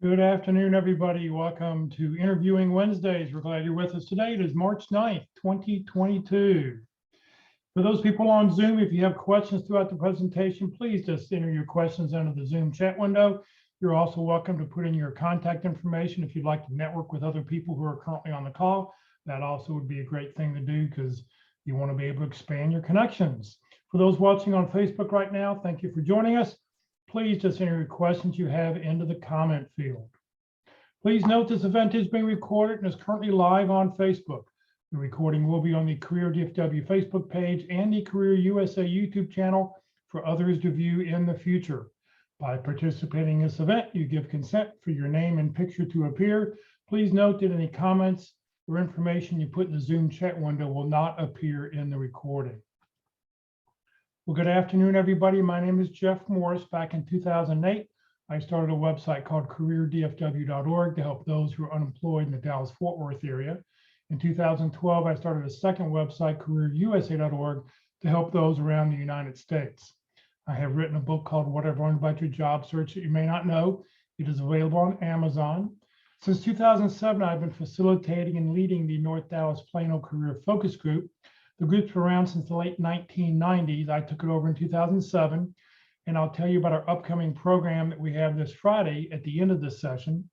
Good afternoon, everybody. Welcome to Interviewing Wednesdays. We're glad you're with us today. It is March 9th, 2022. For those people on Zoom, if you have questions throughout the presentation, please just enter your questions under the Zoom chat window. You're also welcome to put in your contact information if you'd like to network with other people who are currently on the call. That also would be a great thing to do because you want to be able to expand your connections. For those watching on Facebook right now, thank you for joining us. Please just enter your questions you have into the comment field. Please note this event is being recorded and is currently live on Facebook. The recording will be on the Career DFW Facebook page and the Career USA YouTube channel for others to view in the future. By participating in this event, you give consent for your name and picture to appear. Please note that any comments or information you put in the Zoom chat window will not appear in the recording. Well, good afternoon, everybody. My name is Jeff Morris. Back in 2008, I started a website called careerdfw.org to help those who are unemployed in the Dallas-Fort Worth area. In 2012, I started a second website, careerusa.org, to help those around the United States. I have written a book called What I've Learned About Your Job Search that you may not know. It is available on Amazon. Since 2007, I've been facilitating and leading the North Dallas Plano Career Focus Group. The group's been around since the late 1990s. I took it over in 2007, and I'll tell you about our upcoming program that we have this Friday at the end of this session.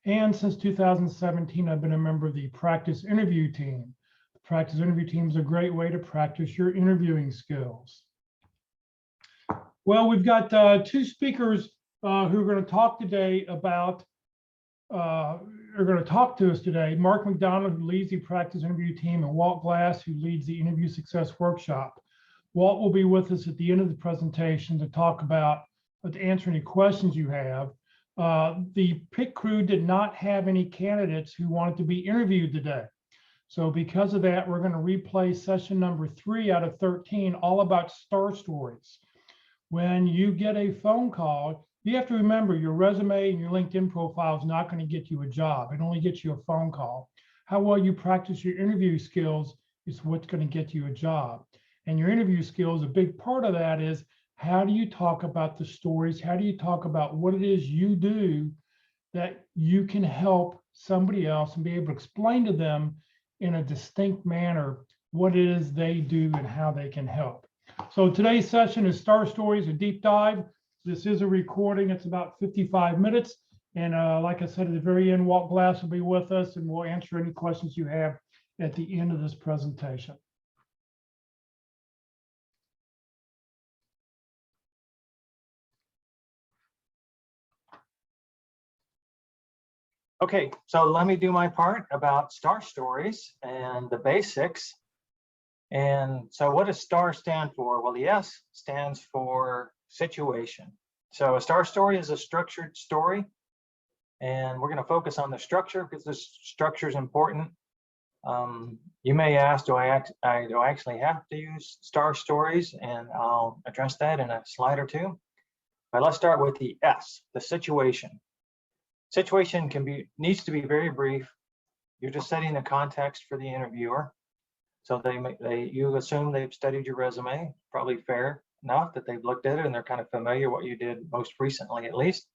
And since 2017, I've been a member of the Practice Interview Team. The Practice Interview Team is a great way to practice your interviewing skills. Well, we've got two speakers who are going to talk today about are going to talk to us today. Mark McDonald, who leads the Practice Interview Team, and Walt Glass, who leads the Interview Success Workshop. Walt will be with us at the end of the presentation to talk about, to answer any questions you have. The PIC crew did not have any candidates who wanted to be interviewed today. So because of that, we're going to replay session number 3 out of 13, all about star stories. When you get a phone call, you have to remember your resume and your LinkedIn profile is not going to get you a job. It only gets you a phone call. How well you practice your interview skills is what's going to get you a job. And your interview skills, a big part of that is how do you talk about the stories? How do you talk about what it is you do that you can help somebody else and be able to explain to them in a distinct manner what it is they do and how they can help. So today's session is Star Stories, a deep dive. This is a recording. It's about 55 minutes. And like I said, at the very end, Walt Glass will be with us and we'll answer any questions you have at the end of this presentation. Okay, so let me do my part about STAR stories and the basics. And so what does STAR stand for? Well, the S stands for situation. So a STAR story is a structured story. And we're going to focus on the structure because this structure is important. You may ask, do I actually have to use STAR stories? And I'll address that in a slide or two. But let's start with the S, the situation. Situation needs to be very brief. You're just setting the context for the interviewer. So you assume they've studied your resume, probably fair enough that they've looked at it and they're kind of familiar what you did most recently at least.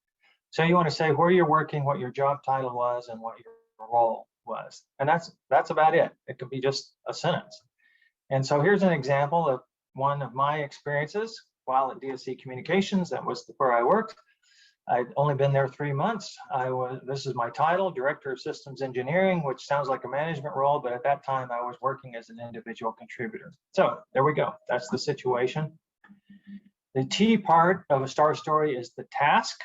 So you want to say where you're working, what your job title was, and what your role was. And that's about it. It could be just a sentence. And so here's an example of one of my experiences while at DSC Communications. That was where I worked. I'd only been there 3 months. This is my title, Director of Systems Engineering, which sounds like a management role, but at that time I was working as an individual contributor. So there we go. That's the situation. The T part of a STAR story is the task.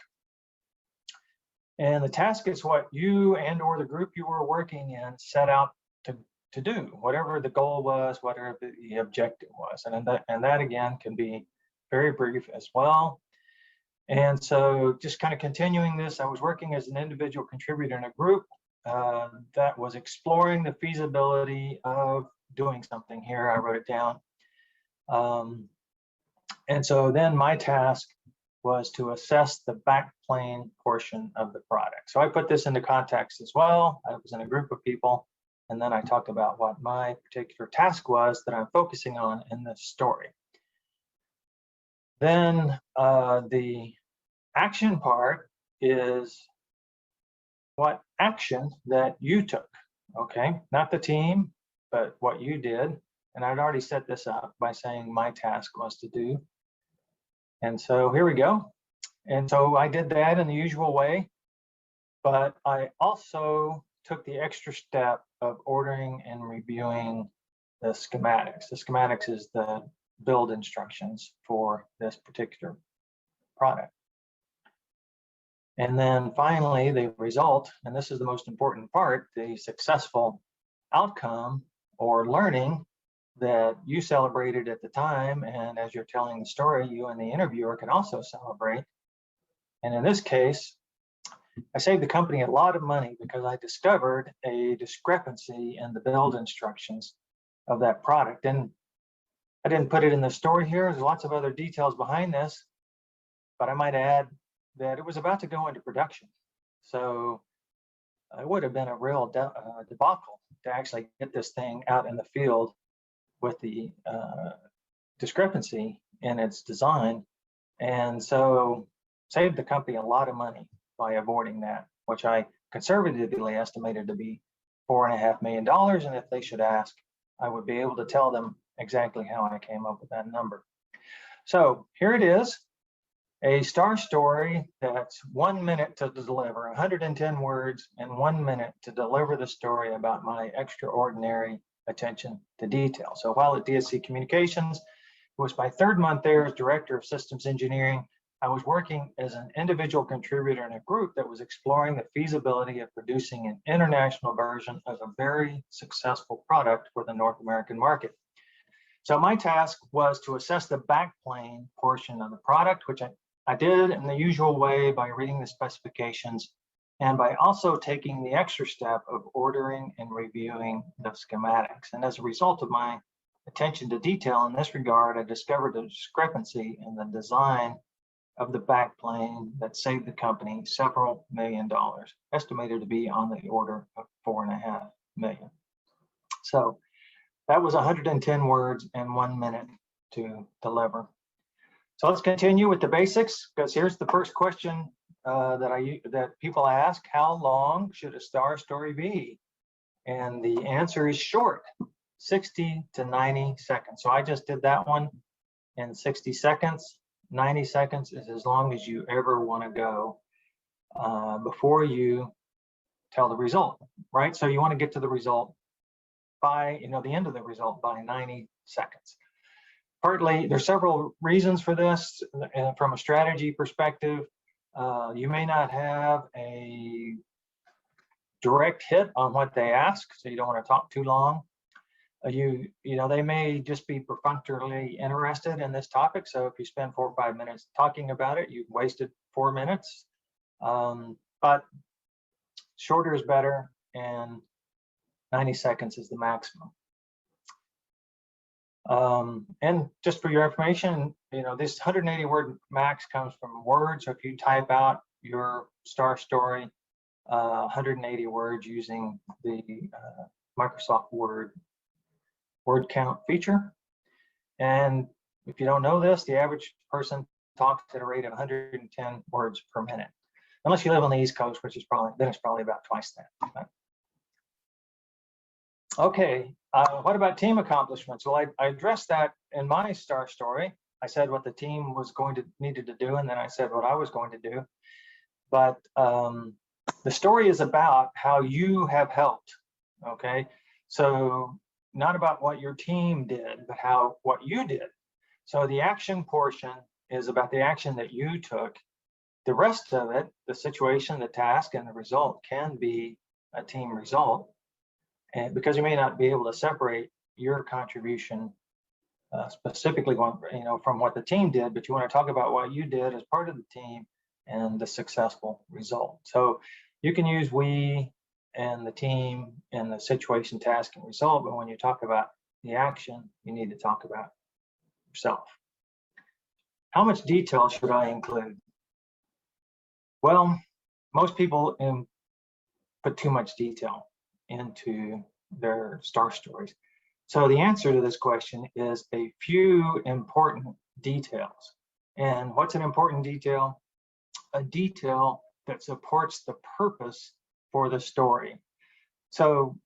And the task is what you and or the group you were working in set out to do, whatever the goal was, whatever the objective was. And that again can be very brief as well. And so just kind of continuing this, I was working as an individual contributor in a group that was exploring the feasibility of doing something here. I wrote it down. And so then my task was to assess the backplane portion of the product. So I put this into context as well. I was in a group of people, and then I talked about what my particular task was that I'm focusing on in this story. Then the action part is what action that you took, okay? Not the team, but what you did. And I'd already set this up by saying my task was to do. And so here we go. And so I did that in the usual way, but I also took the extra step of ordering and reviewing the schematics. The schematics is the build instructions for this particular product. And then finally, the result, and this is the most important part, the successful outcome or learning that you celebrated at the time. And as you're telling the story, you and the interviewer can also celebrate. And in this case, I saved the company a lot of money because I discovered a discrepancy in the build instructions of that product. And I didn't put it in the story here. There's lots of other details behind this, but I might add that it was about to go into production. So it would have been a real debacle to actually get this thing out in the field with the discrepancy in its design. And so saved the company a lot of money by avoiding that, which I conservatively estimated to be $4.5 million. And if they should ask, I would be able to tell them exactly how I came up with that number. So here it is, a STAR story that's 1 minute to deliver, 110 words and 1 minute to deliver the story about my extraordinary attention to detail. So while at DSC Communications, it was my third month there as Director of Systems Engineering. I was working as an individual contributor in a group that was exploring the feasibility of producing an international version of a very successful product for the North American market. So my task was to assess the backplane portion of the product, which I did in the usual way by reading the specifications and by also taking the extra step of ordering and reviewing the schematics. And as a result of my attention to detail in this regard, I discovered a discrepancy in the design of the backplane that saved the company several $1 million, estimated to be on the order of $4.5 million. So that was 110 words and 1 minute to deliver. So let's continue with the basics, because here's the first question that people ask: how long should a STAR story be? And the answer is short, 60 to 90 seconds. So I just did that one in 60 seconds. 90 seconds is as long as you ever want to go before you tell the result, right? So you want to get to the result by, the end of the result by 90 seconds. Partly, there's several reasons for this. From a strategy perspective, you may not have a direct hit on what they ask, so you don't want to talk too long. They may just be perfunctorily interested in this topic. So if you spend 4 or 5 minutes talking about it, you've wasted 4 minutes. But shorter is better, and 90 seconds is the maximum. And just for your information, this 180 word max comes from Word. So if you type out your STAR story, 180 words using the Microsoft Word count feature. And if you don't know this, the average person talks at a rate of 110 words per minute, unless you live on the East Coast, which is probably about twice that. Okay, what about team accomplishments? Well, I addressed that in my STAR story. I said what the team needed to do, and then I said what I was going to do. But the story is about how you have helped. Okay, so not about what your team did, but what you did. So the action portion is about the action that you took. The rest of it, the situation, the task, and the result can be a team result. And because you may not be able to separate your contribution specifically from what the team did, but you want to talk about what you did as part of the team and the successful result. So you can use we and the team and the situation, task, and result, but when you talk about the action, you need to talk about yourself. How much detail should I include? Well, most people put too much detail into their STAR stories. So the answer to this question is a few important details. And what's an important detail? A detail that supports the purpose for the story. So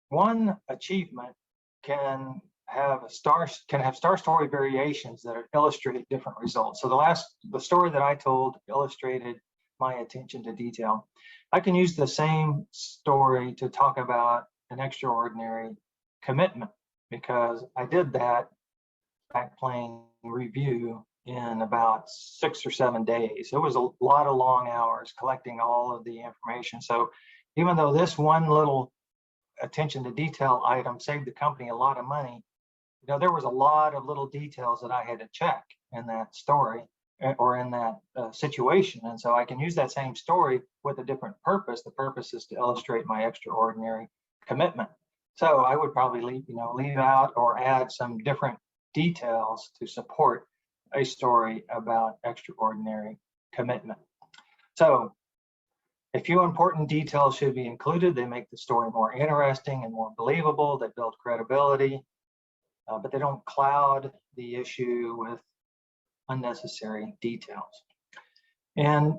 one achievement can have star story variations that illustrate different results. So the story that I told illustrated my attention to detail. I can use the same story to talk about an extraordinary commitment, because I did that backplane review in about 6 or 7 days. It was a lot of long hours collecting all of the information. So even though this one little attention to detail item saved the company a lot of money, there was a lot of little details that I had to check in that story or in that situation. And so I can use that same story with a different purpose. The purpose is to illustrate my extraordinary commitment. So I would probably leave out or add some different details to support a story about extraordinary commitment. So a few important details should be included. They make the story more interesting and more believable. They build credibility, but they don't cloud the issue with unnecessary details. And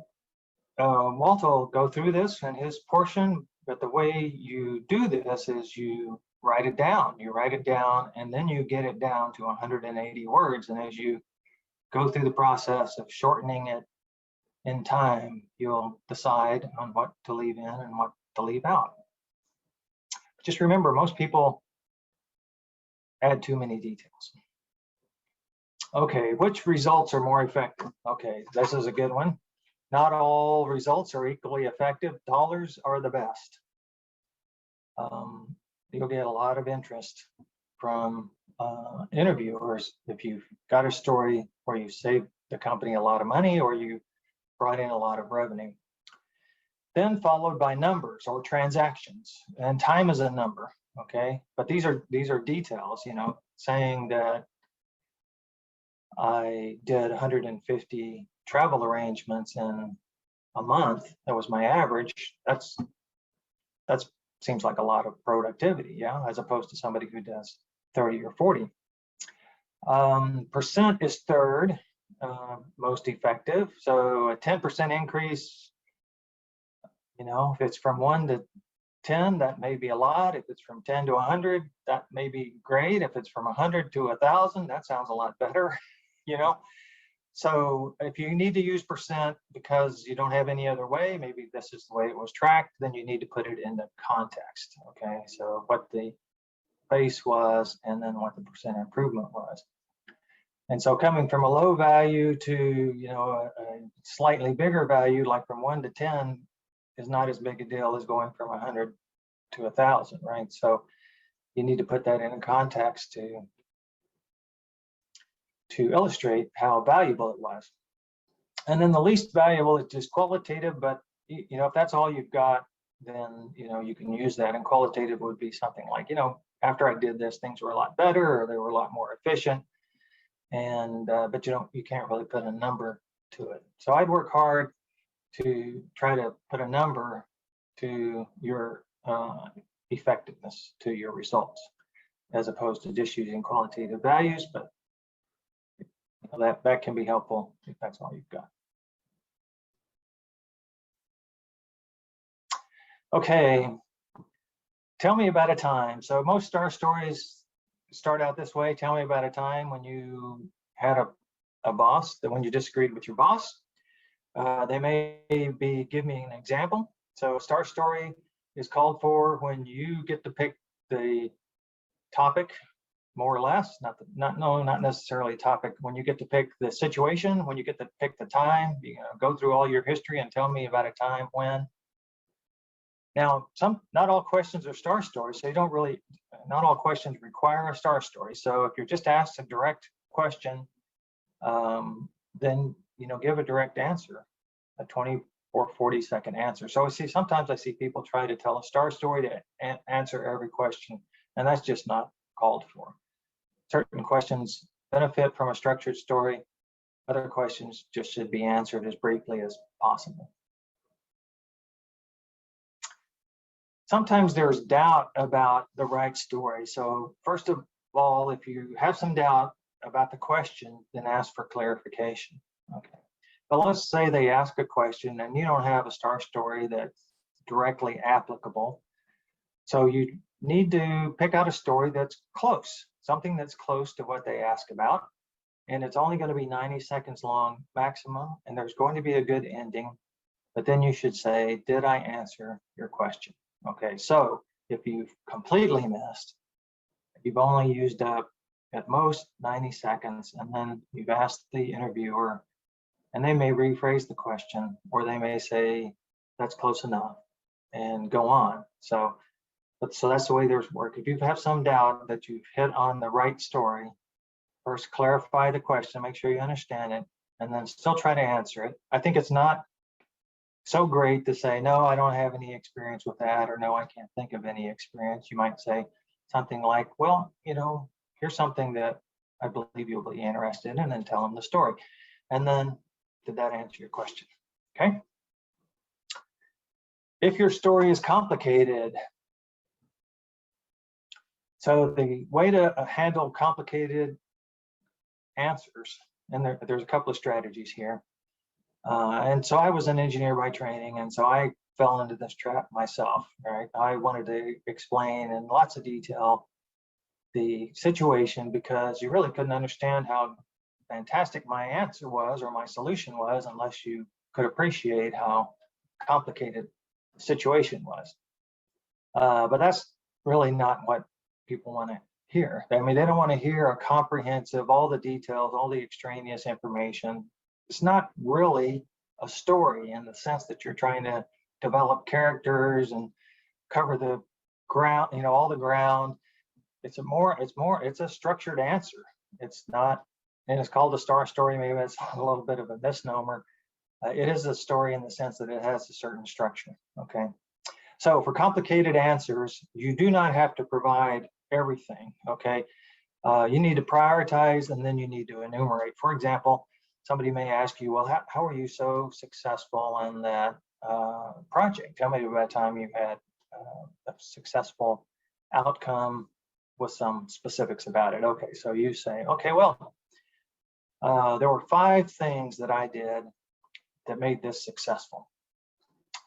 Walt will go through this in his portion, but the way you do this is you write it down. You write it down, and then you get it down to 180 words. And as you go through the process of shortening it in time, you'll decide on what to leave in and what to leave out. Just remember, most people add too many details. Okay, which results are more effective? Okay, this is a good one. Not all results are equally effective. Dollars are the best. You'll get a lot of interest from interviewers if you've got a story where you saved the company a lot of money or you brought in a lot of revenue. Then followed by numbers or transactions, and time is a number, okay? But these are details, saying that I did 150 travel arrangements in a month. That was my average. That's seems like a lot of productivity, yeah, as opposed to somebody who does 30 or 40. Percent is third most effective. So a 10% increase, if it's from 1 to 10, that may be a lot. If it's from 10 to 100, that may be great. If it's from 100 to 1,000, that sounds a lot better, So if you need to use percent because you don't have any other way, maybe this is the way it was tracked, then you need to put it into context, okay? So what the base was and then what the percent improvement was. And so coming from a low value to, a slightly bigger value, like from 1 to 10, is not as big a deal as going from 100 to 1,000, right? So you need to put that in context to illustrate how valuable it was. And then the least valuable is just qualitative, but if that's all you've got, then you can use that. And qualitative would be something like, after I did this, things were a lot better, or they were a lot more efficient. And but you can't really put a number to it. So I'd work hard to try to put a number to your effectiveness, to your results, as opposed to just using qualitative values. But that can be helpful if that's all you've got. Okay, tell me about a time. So most star stories start out this way. Tell me about a time when you had a boss, that when you disagreed with your boss. They may give me an example. So a star story is called for when you get to pick the topic, more or less, not necessarily topic, when you get to pick the situation, when you get to pick the time, go through all your history and tell me about a time when. Now, not all questions are star stories, so not all questions require a star story. So if you're just asked a direct question, then give a direct answer, a 20 or 40-second answer. So sometimes I see people try to tell a star story to answer every question, and that's just not called for. Certain questions benefit from a structured story. Other questions just should be answered as briefly as possible. Sometimes there's doubt about the right story. So first of all, if you have some doubt about the question, then ask for clarification. Okay. But let's say they ask a question and you don't have a star story that directly applicable. So you need to pick out a story that's close, something that's close to what they ask about. And it's only going to be 90 seconds long maximum, and there's going to be a good ending. But then you should say, did I answer your question? Okay, so if you've completely missed, you've only used up at most 90 seconds, and then you've asked the interviewer, and they may rephrase the question, or they may say, that's close enough, and go on. So that's the way there's work. If you have some doubt that you've hit on the right story, first clarify the question, make sure you understand it, and then still try to answer it. I think it's not so great to say, no, I don't have any experience with that, or no, I can't think of any experience. You might say something like, well, here's something that I believe you'll be interested in, and then tell them the story. And then, did that answer your question? Okay. If your story is complicated, so the way to handle complicated answers, and there's a couple of strategies here. And so I was an engineer by training, and so I fell into this trap myself, right? I wanted to explain in lots of detail the situation because you really couldn't understand how fantastic my answer was or my solution was unless you could appreciate how complicated the situation was. But that's really not what people want to hear. I mean, they don't want to hear a comprehensive, all the details, all the extraneous information. It's not really a story in the sense that you're trying to develop characters and cover the ground, all the ground. It's a structured answer. It's not, and it's called a star story. Maybe it's a little bit of a misnomer. It is a story in the sense that it has a certain structure. Okay. So for complicated answers, you do not have to provide everything. Okay. You need to prioritize, and then you need to enumerate. For example, somebody may ask you, well, how are you so successful in that project? Tell me about a time you had a successful outcome with some specifics about it. Okay, so you say, okay, well, there were 5 things that I did that made this successful.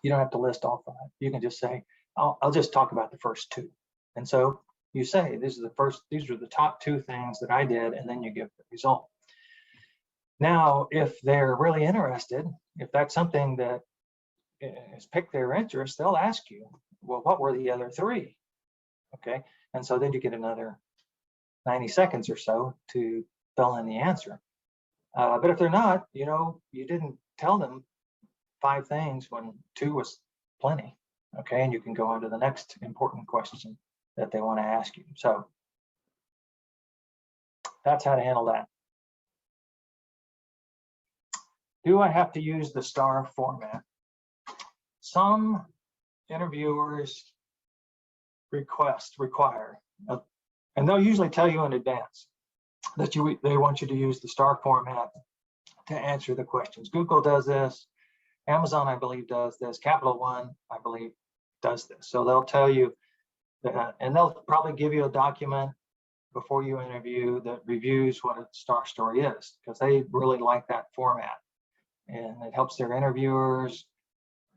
You don't have to list all 5. You can just say, I'll just talk about the first 2. And so you say, these are the top 2 things that I did, and then you give the result. Now, if they're really interested, if that's something that has piqued their interest, they'll ask you, well, what were the other 3? Okay, and so then you get another 90 seconds or so to fill in the answer. But if they're not, you didn't tell them 5 things when 2 was plenty. Okay, and you can go on to the next important question that they want to ask you. So that's how to handle that. Do I have to use the STAR format? Some interviewers require, and they'll usually tell you in advance that they want you to use the STAR format to answer the questions. Google does this, Amazon, I believe, does this, Capital One, I believe, does this. So they'll tell you that, and they'll probably give you a document before you interview that reviews what a STAR story is, because they really like that format, and it helps their interviewers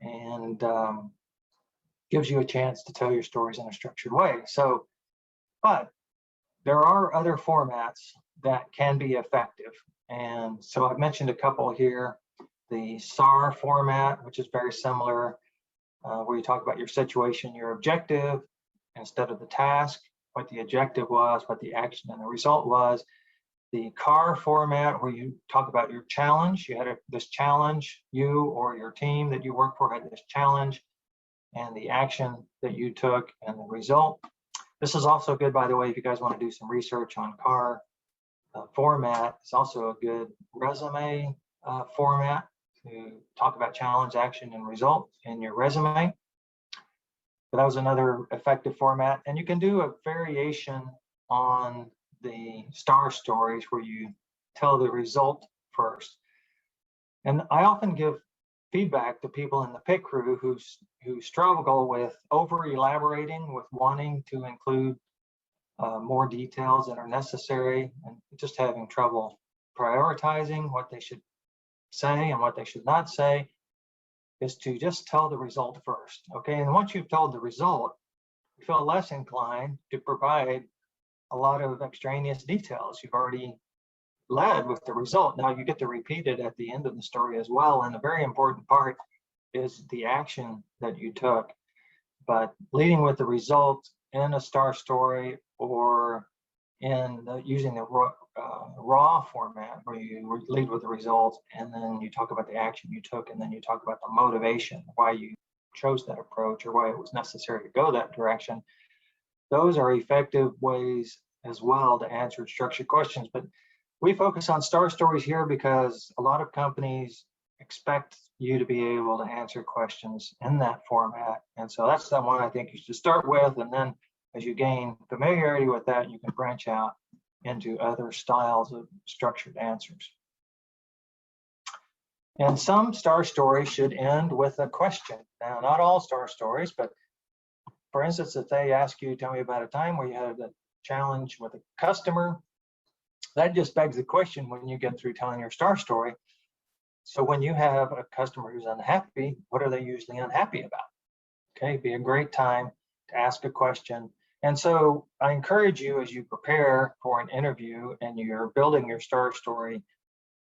and gives you a chance to tell your stories in a structured way. So, but there are other formats that can be effective. And so I've mentioned a couple here. The SAR format, which is very similar, where you talk about your situation, your objective, instead of the task, what the objective was, what the action and the result was. The CAR format, where you talk about your challenge. You had this challenge, you or your team that you work for had this challenge, and the action that you took and the result. This is also good, by the way, if you guys want to do some research on CAR format. It's also a good resume format to talk about challenge, action, and result in your resume. But that was another effective format. And you can do a variation on the STAR stories where you tell the result first. And I often give feedback to people in the pit crew who struggle with over elaborating, with wanting to include more details that are necessary, and just having trouble prioritizing what they should say and what they should not say. is to just tell the result first. Okay, and once you've told the result, you feel less inclined to provide a lot of extraneous details. You've already led with the result. Now you get to repeat it at the end of the story as well. And a very important part is the action that you took. But leading with the result in a STAR story or using the raw format where you lead with the results and then you talk about the action you took and then you talk about the motivation, why you chose that approach or why it was necessary to go that direction. Those are effective ways as well to answer structured questions. But we focus on STAR stories here because a lot of companies expect you to be able to answer questions in that format. And so that's the one I think you should start with. And then as you gain familiarity with that, you can branch out into other styles of structured answers. And some STAR stories should end with a question. Now, not all STAR stories, but for instance, if they ask you, tell me about a time where you had a challenge with a customer, that just begs the question when you get through telling your STAR story. So when you have a customer who's unhappy, what are they usually unhappy about? Okay, be a great time to ask a question. And so I encourage you as you prepare for an interview and you're building your STAR story,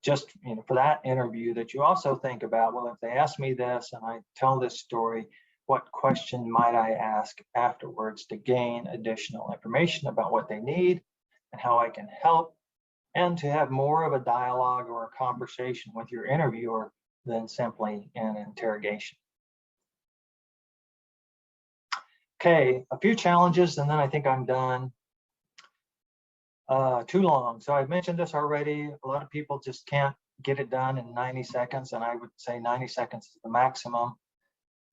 just for that interview, that you also think about, well, if they ask me this and I tell this story, what question might I ask afterwards to gain additional information about what they need and how I can help, and to have more of a dialogue or a conversation with your interviewer than simply an interrogation. Okay, a few challenges, and then I think I'm done. Too long. So I've mentioned this already. A lot of people just can't get it done in 90 seconds, and I would say 90 seconds is the maximum.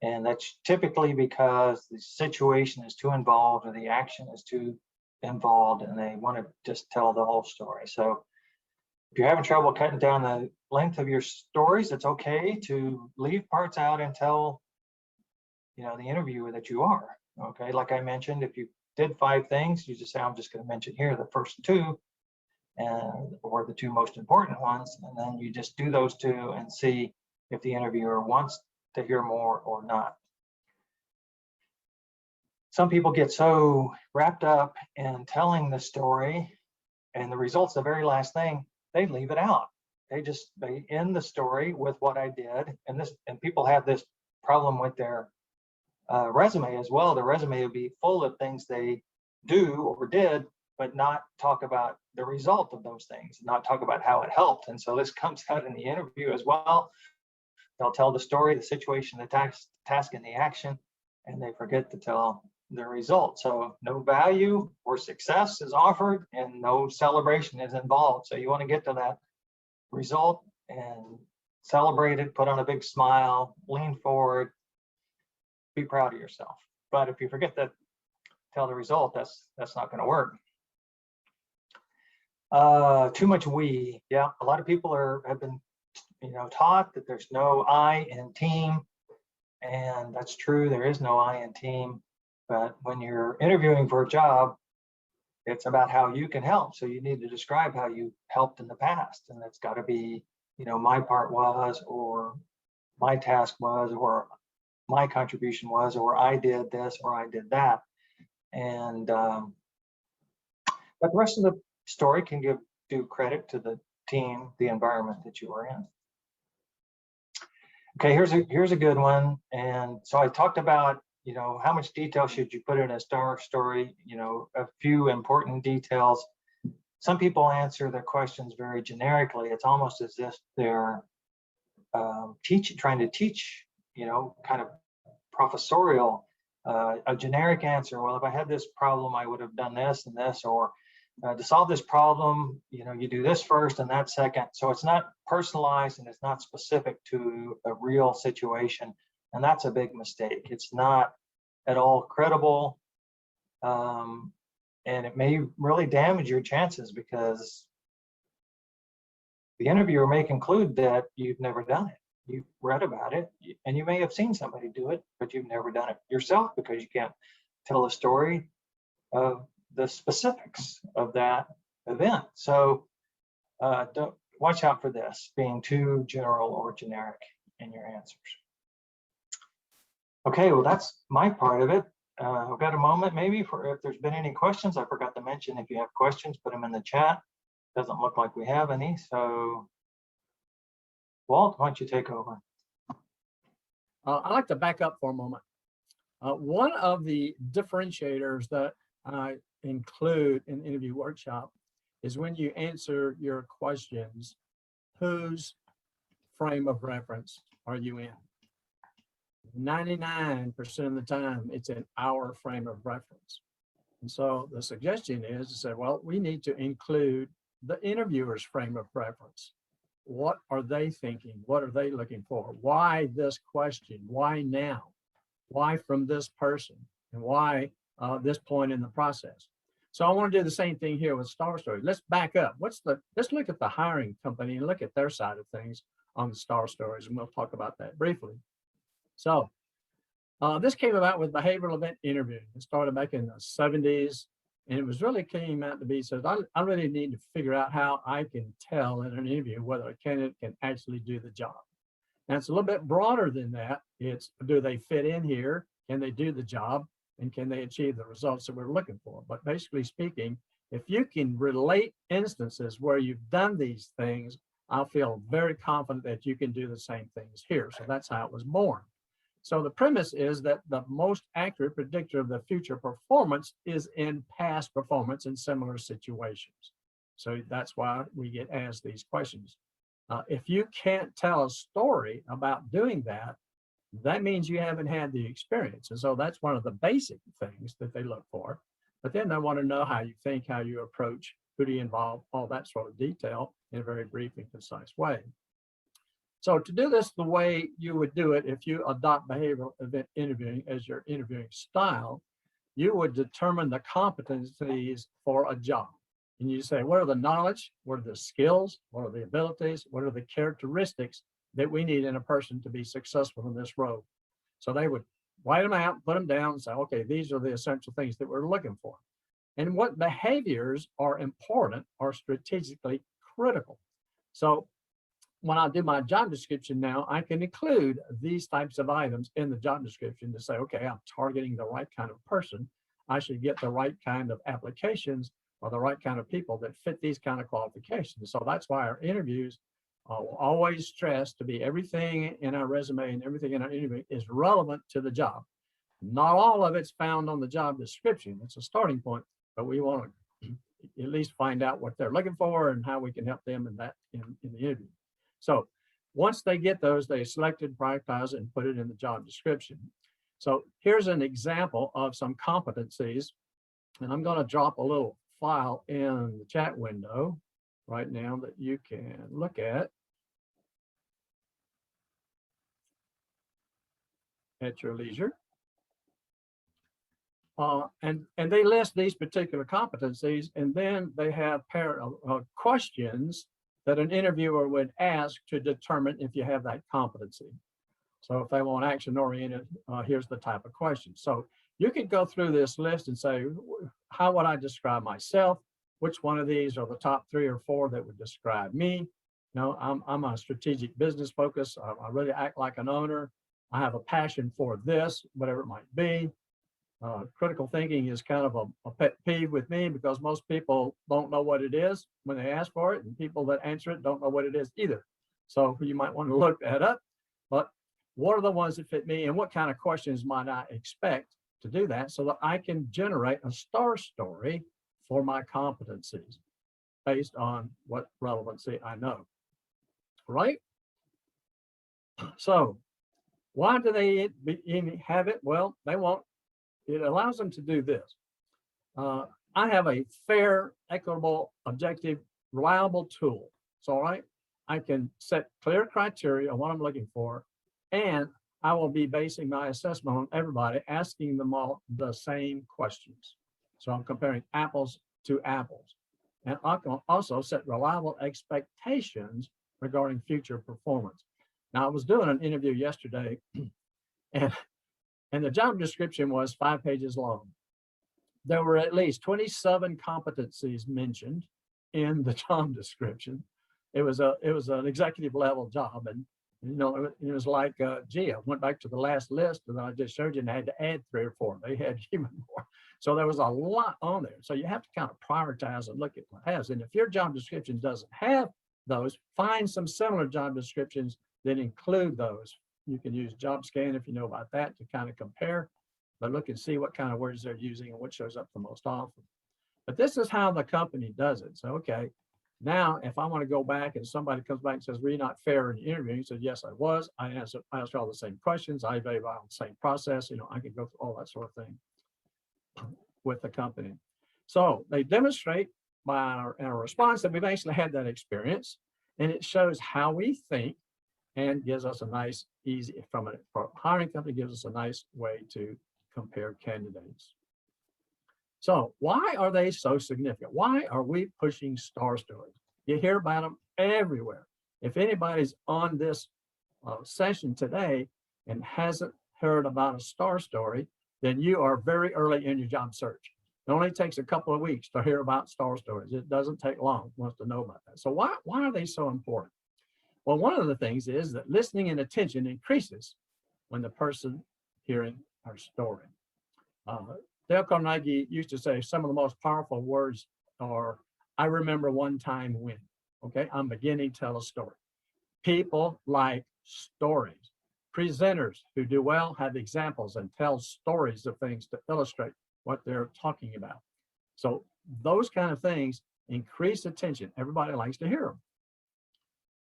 And that's typically because the situation is too involved or the action is too involved and they want to just tell the whole story. So if you're having trouble cutting down the length of your stories, it's okay to leave parts out and tell the interviewer that you are. Okay, like I mentioned, if you did 5 things, you just say, I'm just going to mention here the first 2 or the 2 most important ones, and then you just do those 2 and see if the interviewer wants to hear more or not. Some people get so wrapped up in telling the story and the results, the very last thing, they leave it out. They end the story with what I did. And people have this problem with their resume as well. The resume would be full of things they do or did, but not talk about the result of those things, not talk about how it helped. And so this comes out in the interview as well. They'll tell the story, the situation, the task, and the action, and they forget to tell the result. So no value or success is offered and no celebration is involved. So you want to get to that result and celebrate it, put on a big smile, lean forward, be proud of yourself. But if you forget to tell the result, that's not going to work. Too much we. Yeah, a lot of people have been taught that there's no I in team, and that's true. There is no I in team. But when you're interviewing for a job, it's about how you can help. So you need to describe how you helped in the past, and it's got to be, my part was, or my task was, or my contribution was, or I did this, or I did that. And but the rest of the story can give due credit to the team, the environment that you were in. Okay, here's a good one. And so I talked about, how much detail should you put in a STAR story? A few important details. Some people answer their questions very generically. It's almost as if they're trying to teach, kind of professorial, a generic answer. Well, if I had this problem, I would have done this and this, or to solve this problem, you do this first and that second. So it's not personalized and it's not specific to a real situation. And that's a big mistake. It's not at all credible. And it may really damage your chances because the interviewer may conclude that you've never done it. You've read about it and you may have seen somebody do it, but you've never done it yourself because you can't tell a story of the specifics of that event. So don't watch out for this being too general or generic in your answers. Okay, well, that's my part of it. We've got a moment maybe for if there's been any questions. I forgot to mention, if you have questions, put them in the chat. Doesn't look like we have any. So Walt, why don't you take over? I'd like to back up for a moment. One of the differentiators that I include in the interview workshop is when you answer your questions, whose frame of reference are you in? 99% of the time, it's in our frame of reference. And so the suggestion is to say, well, we need to include the interviewer's frame of reference. What are they thinking? What are they looking for? Why this question? Why now? Why from this person? And why this point in the process? So I want to do the same thing here with Star Story. Let's back up. Let's look at the hiring company and look at their side of things on the Star Stories, and we'll talk about that briefly. So this came about with behavioral event interviewing. It started back in the 70s, and it was really came out to be, so I really need to figure out how I can tell in an interview whether a candidate can actually do the job. Now, it's a little bit broader than that. It's, do they fit in here? Can they do the job? And can they achieve the results that we're looking for? But basically speaking, if you can relate instances where you've done these things, I'll feel very confident that you can do the same things here. So that's how it was born. So the premise is that the most accurate predictor of the future performance is in past performance in similar situations. So that's why we get asked these questions. If you can't tell a story about doing that, that means you haven't had the experience. And so that's one of the basic things that they look for. But then they want to know how you think, how you approach, who do you involve, all that sort of detail in a very brief and concise way. So to do this the way you would do it if you adopt behavioral event interviewing as your interviewing style, you would determine the competencies for a job. And you say, what are the knowledge? What are the skills? What are the abilities? What are the characteristics that we need in a person to be successful in this role? So they would write them out, put them down and say, okay, these are the essential things that we're looking for. And what behaviors are important or strategically critical. So when I do my job description now, I can include these types of items in the job description to say, okay, I'm targeting the right kind of person. I should get the right kind of applications or the right kind of people that fit these kind of qualifications. So that's why our interviews will always stress to be everything in our resume and everything in our interview is relevant to the job. Not all of it's found on the job description. It's a starting point, but we want to at least find out what they're looking for and how we can help them in that in the interview. So once they get those, they select it, prioritize it, and put it in the job description. So here's an example of some competencies, and I'm going to drop a little file in the chat window right now that you can look at your leisure. And they list these particular competencies, and then they have questions that an interviewer would ask to determine if you have that competency. So if they want action-oriented, here's the type of question. So you could go through this list and say, how would I describe myself? Which one of these are the top 3 or 4 that would describe me? No, I'm a strategic business focus. I really act like an owner. I have a passion for this, whatever it might be. Critical thinking is kind of a pet peeve with me because most people don't know what it is when they ask for it, and people that answer it don't know what it is either. So you might want to look that up. But what are the ones that fit me, and what kind of questions might I expect to do that so that I can generate a star story for my competencies based on what relevancy I know, right? So why do they have it? Well, it allows them to do this. I have a fair, equitable, objective, reliable tool. So, all right, I can set clear criteria on what I'm looking for, and I will be basing my assessment on everybody, asking them all the same questions. So I'm comparing apples to apples. And I can also set reliable expectations regarding future performance. Now, I was doing an interview yesterday, and the job description was 5 pages long. There were at least 27 competencies mentioned in the job description. It was an executive level job, and It was like, gee, I went back to the last list and I just showed you and I had to add 3 or 4. They had even more. So there was a lot on there. So you have to kind of prioritize and look at what has. And if your job description doesn't have those, find some similar job descriptions that include those. You can use JobScan if you know about that to kind of compare, but look and see what kind of words they're using and what shows up the most often. But this is how the company does it. So, okay, now if I want to go back and somebody comes back and says, were you not fair in the interview? He said, yes, I was. I asked all the same questions. I evaluated the same process. I can go through all that sort of thing with the company. So they demonstrate by our response that we've actually had that experience, and it shows how we think and gives us a nice, easy, for a hiring company, gives us a nice way to compare candidates. So why are they so significant? Why are we pushing STAR stories? You hear about them everywhere. If anybody's on this session today and hasn't heard about a STAR story, then you are very early in your job search. It only takes a couple of weeks to hear about STAR stories. It doesn't take long once to know about that. So why are they so important? Well, one of the things is that listening and attention increases when the person hearing our story. Dale Carnegie used to say some of the most powerful words are, I remember one time when, okay, I'm beginning to tell a story. People like stories. Presenters who do well have examples and tell stories of things to illustrate what they're talking about. So those kind of things increase attention. Everybody likes to hear them.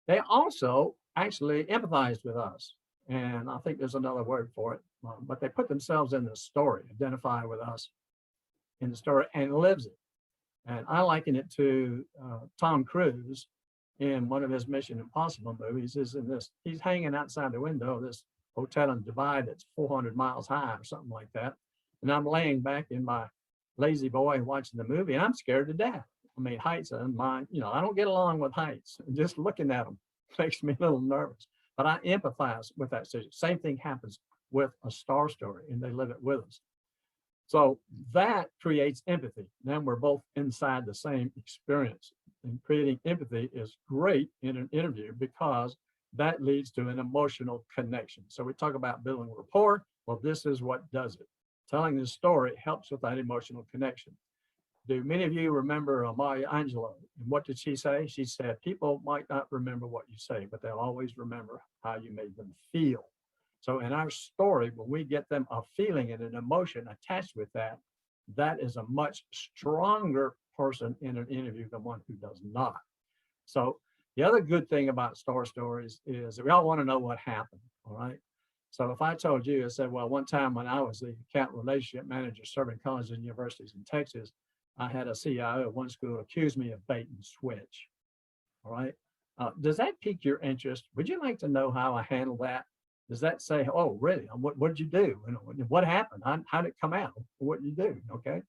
They also actually empathize with us. And I think there's another word for it, but they put themselves in the story, identify with us in the story and lives it. And I liken it to Tom Cruise in one of his Mission Impossible movies. He's hanging outside the window of this hotel in Dubai that's 400 miles high or something like that. And I'm laying back in my lazy boy watching the movie and I'm scared to death. I mean, heights are mine, I don't get along with heights. Just looking at them makes me a little nervous, but I empathize with that situation. Same thing happens with a STAR story and they live it with us. So that creates empathy. Then we're both inside the same experience, and creating empathy is great in an interview because that leads to an emotional connection. So we talk about building rapport. Well, this is what does it. Telling the story helps with that emotional connection. Do many of you remember Maya Angelou? And what did she say? She said, people might not remember what you say, but they'll always remember how you made them feel. So in our story, when we get them a feeling and an emotion attached with that, that is a much stronger person in an interview than one who does not. So the other good thing about STAR stories is that we all want to know what happened, all right? So if I told you, I said, well, one time when I was the account relationship manager serving colleges and universities in Texas, I had a CIO of one school accuse me of bait and switch, all right? Does that pique your interest? Would you like to know how I handle that? Does that say, oh, really? What did you do? What happened? How did it come out? What did you do? Okay.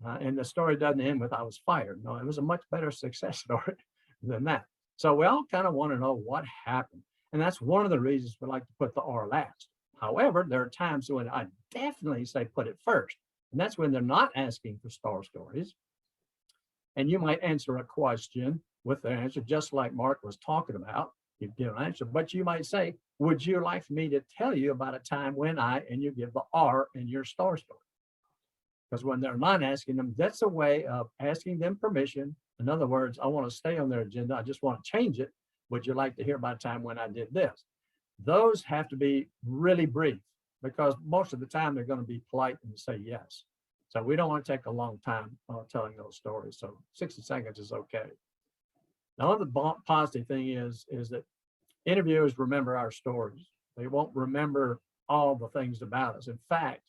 And the story doesn't end with I was fired. No, it was a much better success story than that. So we all kind of want to know what happened. And that's one of the reasons we like to put the R last. However, there are times when I definitely say put it first. And that's when they're not asking for STAR stories. And you might answer a question with their answer, just like Mark was talking about. You give an answer, but you might say, would you like me to tell you about a time when and you give the R in your STAR story? Because when they're not asking them, that's a way of asking them permission. In other words, I want to stay on their agenda. I just want to change it. Would you like to hear about a time when I did this? Those have to be really brief because most of the time they're going to be polite and say yes. So we don't want to take a long time telling those stories. So 60 seconds is okay. Now, the positive thing is that interviewers remember our stories. They won't remember all the things about us. In fact,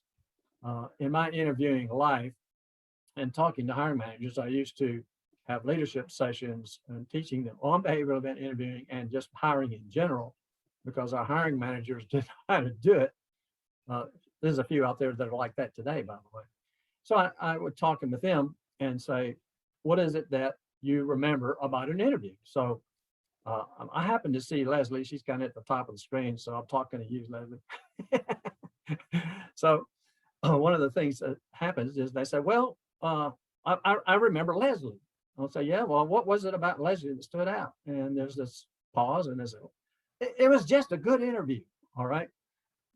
in my interviewing life and talking to hiring managers, I used to have leadership sessions and teaching them on behavioral event interviewing and just hiring in general, because our hiring managers didn't know how to do it. There's a few out there that are like that today, by the way. So I would talk with them and say, what is it that you remember about an interview? So I happen to see Leslie. She's kind of at the top of the screen, so I'm talking to you, Leslie. So one of the things that happens is they say, well, I remember Leslie. I'll say, yeah, well, what was it about Leslie that stood out? And there's this pause and there's it was just a good interview. All right.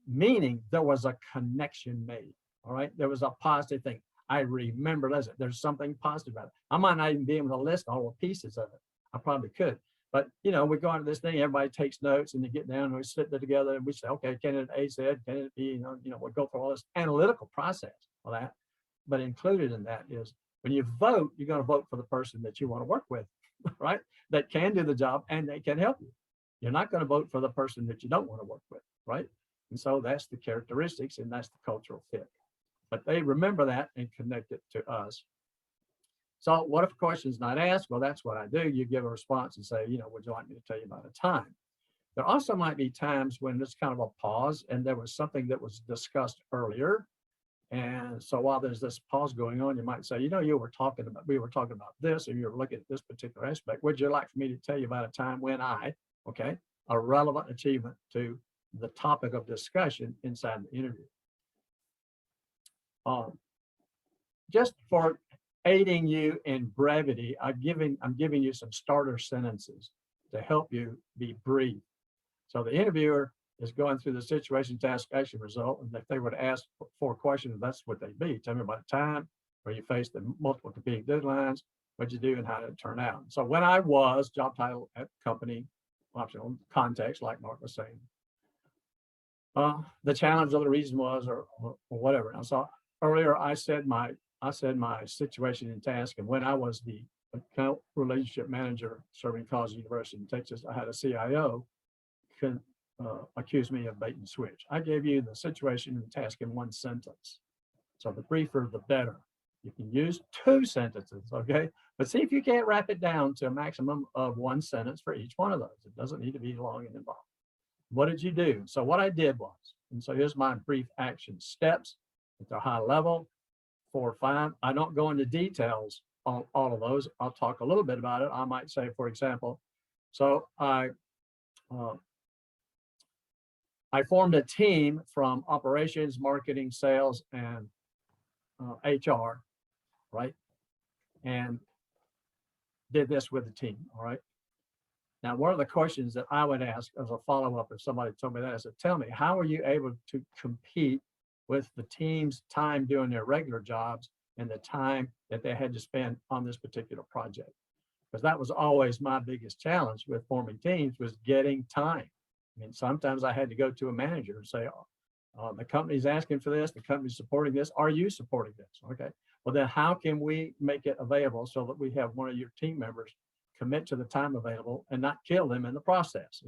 Meaning there was a connection made. All right. There was a positive thing. I remember, listen, there's something positive about it. I might not even be able to list all the pieces of it. I probably could. But, we go into this thing, everybody takes notes and they get down and we sit there together and we say, okay, candidate A said, candidate B, we'll go through all this analytical process for that. But included in that is when you vote, you're going to vote for the person that you want to work with, right? That can do the job and they can help you. You're not going to vote for the person that you don't want to work with, right? And so that's the characteristics and that's the cultural fit. But they remember that and connect it to us. So what if a question is not asked? Well, that's what I do. You give a response and say, would you like me to tell you about a time? There also might be times when there's kind of a pause and there was something that was discussed earlier. And so while there's this pause going on, you might say, we were talking about this, and you were looking at this particular aspect. Would you like for me to tell you about a time when a relevant achievement to the topic of discussion inside the interview? Just for aiding you in brevity, I'm giving you some starter sentences to help you be brief. So the interviewer is going through the situation, task, action, result, and if they were to ask 4 questions, that's what they'd be. Tell me about a time where you faced the multiple competing deadlines, what'd you do and how did it turn out? So when I was, job title at company, optional context, like Mark was saying, the challenge or the reason was, or whatever. And so earlier I said my situation and task, and when I was the account relationship manager serving College University in Texas, I had a CIO accuse me of bait and switch. I gave you the situation and task in 1 sentence. So the briefer, the better. You can use 2 sentences, okay? But see if you can't wrap it down to a maximum of 1 sentence for each one of those. It doesn't need to be long and involved. What did you do? So what I did was, and so here's my brief action steps at the high level, 4 or 5. I don't go into details on all of those. I'll talk a little bit about it. I might say, for example, so I formed a team from operations, marketing, sales, and HR, right? And did this with the team, all right? Now, one of the questions that I would ask as a follow-up if somebody told me that, I said, tell me, how are you able to compete with the team's time doing their regular jobs and the time that they had to spend on this particular project? Because that was always my biggest challenge with forming teams, was getting time. I mean, sometimes I had to go to a manager and say, the company's asking for this, the company's supporting this. Are you supporting this? Okay. Well, then how can we make it available so that we have one of your team members commit to the time available and not kill them in the process?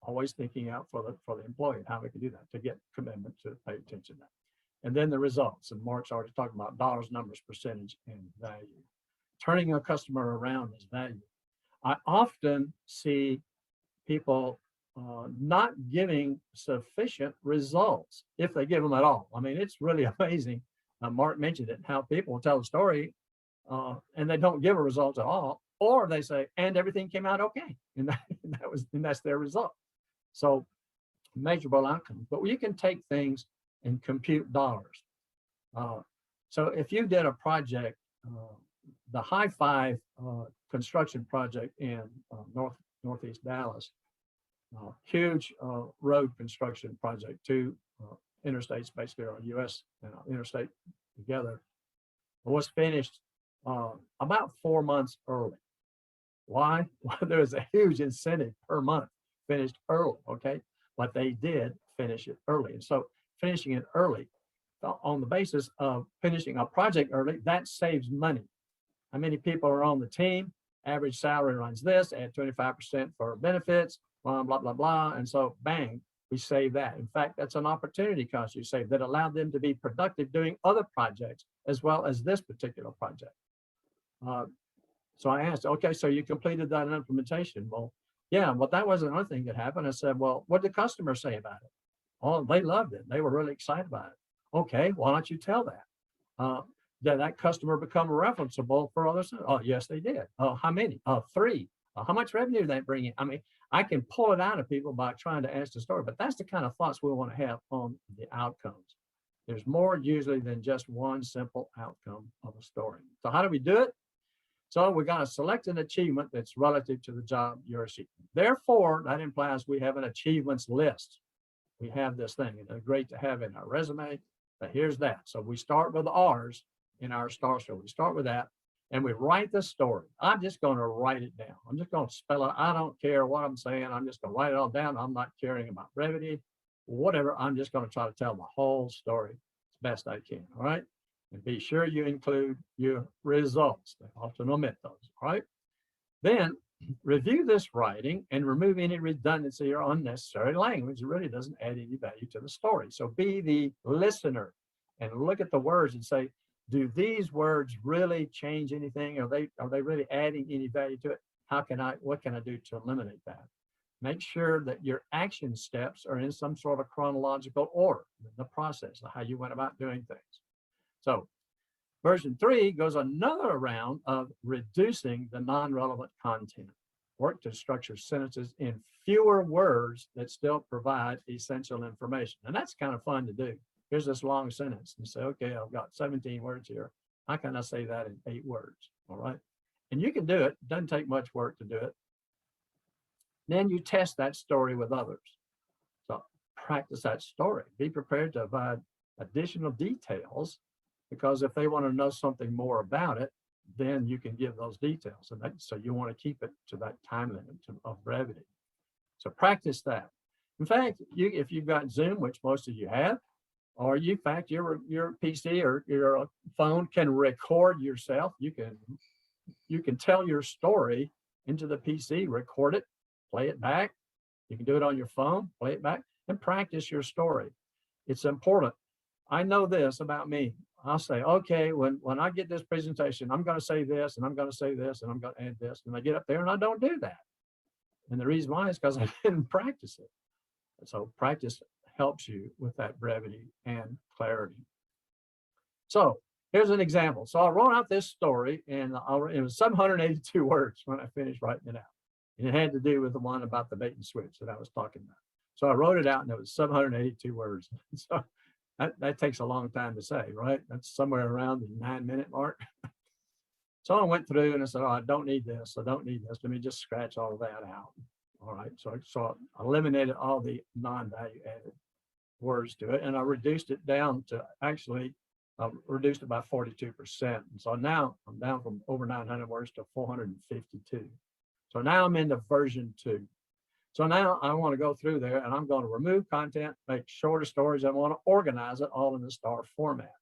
Always thinking out for the employee, how we can do that to get commitment to pay attention to that. And then the results. And Mark's already talking about dollars, numbers, percentage, and value. Turning a customer around is value. I often see people not giving sufficient results, if they give them at all. I mean, it's really amazing. Mark mentioned it, how people will tell a story and they don't give a result at all, or they say, and everything came out okay. And that's their result. So measurable outcomes, but you can take things and compute dollars. So if you did a project, the High Five construction project in Northeast Dallas, huge road construction project, 2 interstates basically, or US and interstate together, was finished about 4 months early. Why? Well, there was a huge incentive per month, finished early, okay? But they did finish it early. And so finishing it early, on the basis of finishing a project early, that saves money. How many people are on the team? Average salary runs this, add 25% for benefits, blah, blah, blah, blah. And so bang, we save that. In fact, that's an opportunity cost you save that allowed them to be productive doing other projects as well as this particular project. So I asked, okay, so you completed that implementation. Well, yeah, well, that wasn't another thing that happened. I said, well, what did the customer say about it? Oh, they loved it. They were really excited about it. Okay, why don't you tell that? Did that customer become referenceable for others? Oh, yes, they did. Oh, how many? 3. How much revenue did they bring in? I mean, I can pull it out of people by trying to ask the story, but that's the kind of thoughts we want to have on the outcomes. There's more usually than just one simple outcome of a story. So how do we do it? So we're going to select an achievement that's relative to the job you're seeking. Therefore, that implies we have an achievements list. We have this thing, and it's great to have in our resume, but here's that. So we start with R's in our STAR story. We start with that, and we write the story. I'm just going to write it down. I'm just going to spell it. I don't care what I'm saying. I'm just going to write it all down. I'm not caring about brevity, whatever. I'm just going to try to tell the whole story as best I can, all right? And be sure you include your results. They often omit those, all right? Then review this writing and remove any redundancy or unnecessary language. It really doesn't add any value to the story. So be the listener and look at the words and say, do these words really change anything? Are they really adding any value to it? What can I do to eliminate that? Make sure that your action steps are in some sort of chronological order, the process of how you went about doing things. So version 3 goes another round of reducing the non-relevant content. Work to structure sentences in fewer words that still provide essential information. And that's kind of fun to do. Here's this long sentence and say, okay, I've got 17 words here. How can I say that in 8 words? All right. And you can do it. It doesn't take much work to do it. Then you test that story with others. So practice that story. Be prepared to provide additional details, because if they want to know something more about it, then you can give those details. And so you want to keep it to that time limit of brevity. So practice that. In fact, if you've got Zoom, which most of you have, or in fact, your PC or your phone can record yourself. You can tell your story into the PC, record it, play it back. You can do it on your phone, play it back, and practice your story. It's important. I know this about me. I'll say, okay, when I get this presentation, I'm going to say this, and I'm going to say this, and I'm going to add this. And I get up there and I don't do that. And the reason why is because I didn't practice it. So practice helps you with that brevity and clarity. So here's an example. So I wrote out this story, and it was 782 words when I finished writing it out. And it had to do with the one about the bait and switch that I was talking about. So I wrote it out, and it was 782 words. So that takes a long time to say, right? That's somewhere around the 9-minute mark. So I went through and I said, oh, I don't need this. I don't need this. Let me just scratch all of that out. All right. So I eliminated all the non-value added words to it, and I reduced it down to actually reduced it by 42%. And so now I'm down from over 900 words to 452. So now I'm into version 2. So now I want to go through there and I'm going to remove content, make shorter stories. I want to organize it all in the STAR format.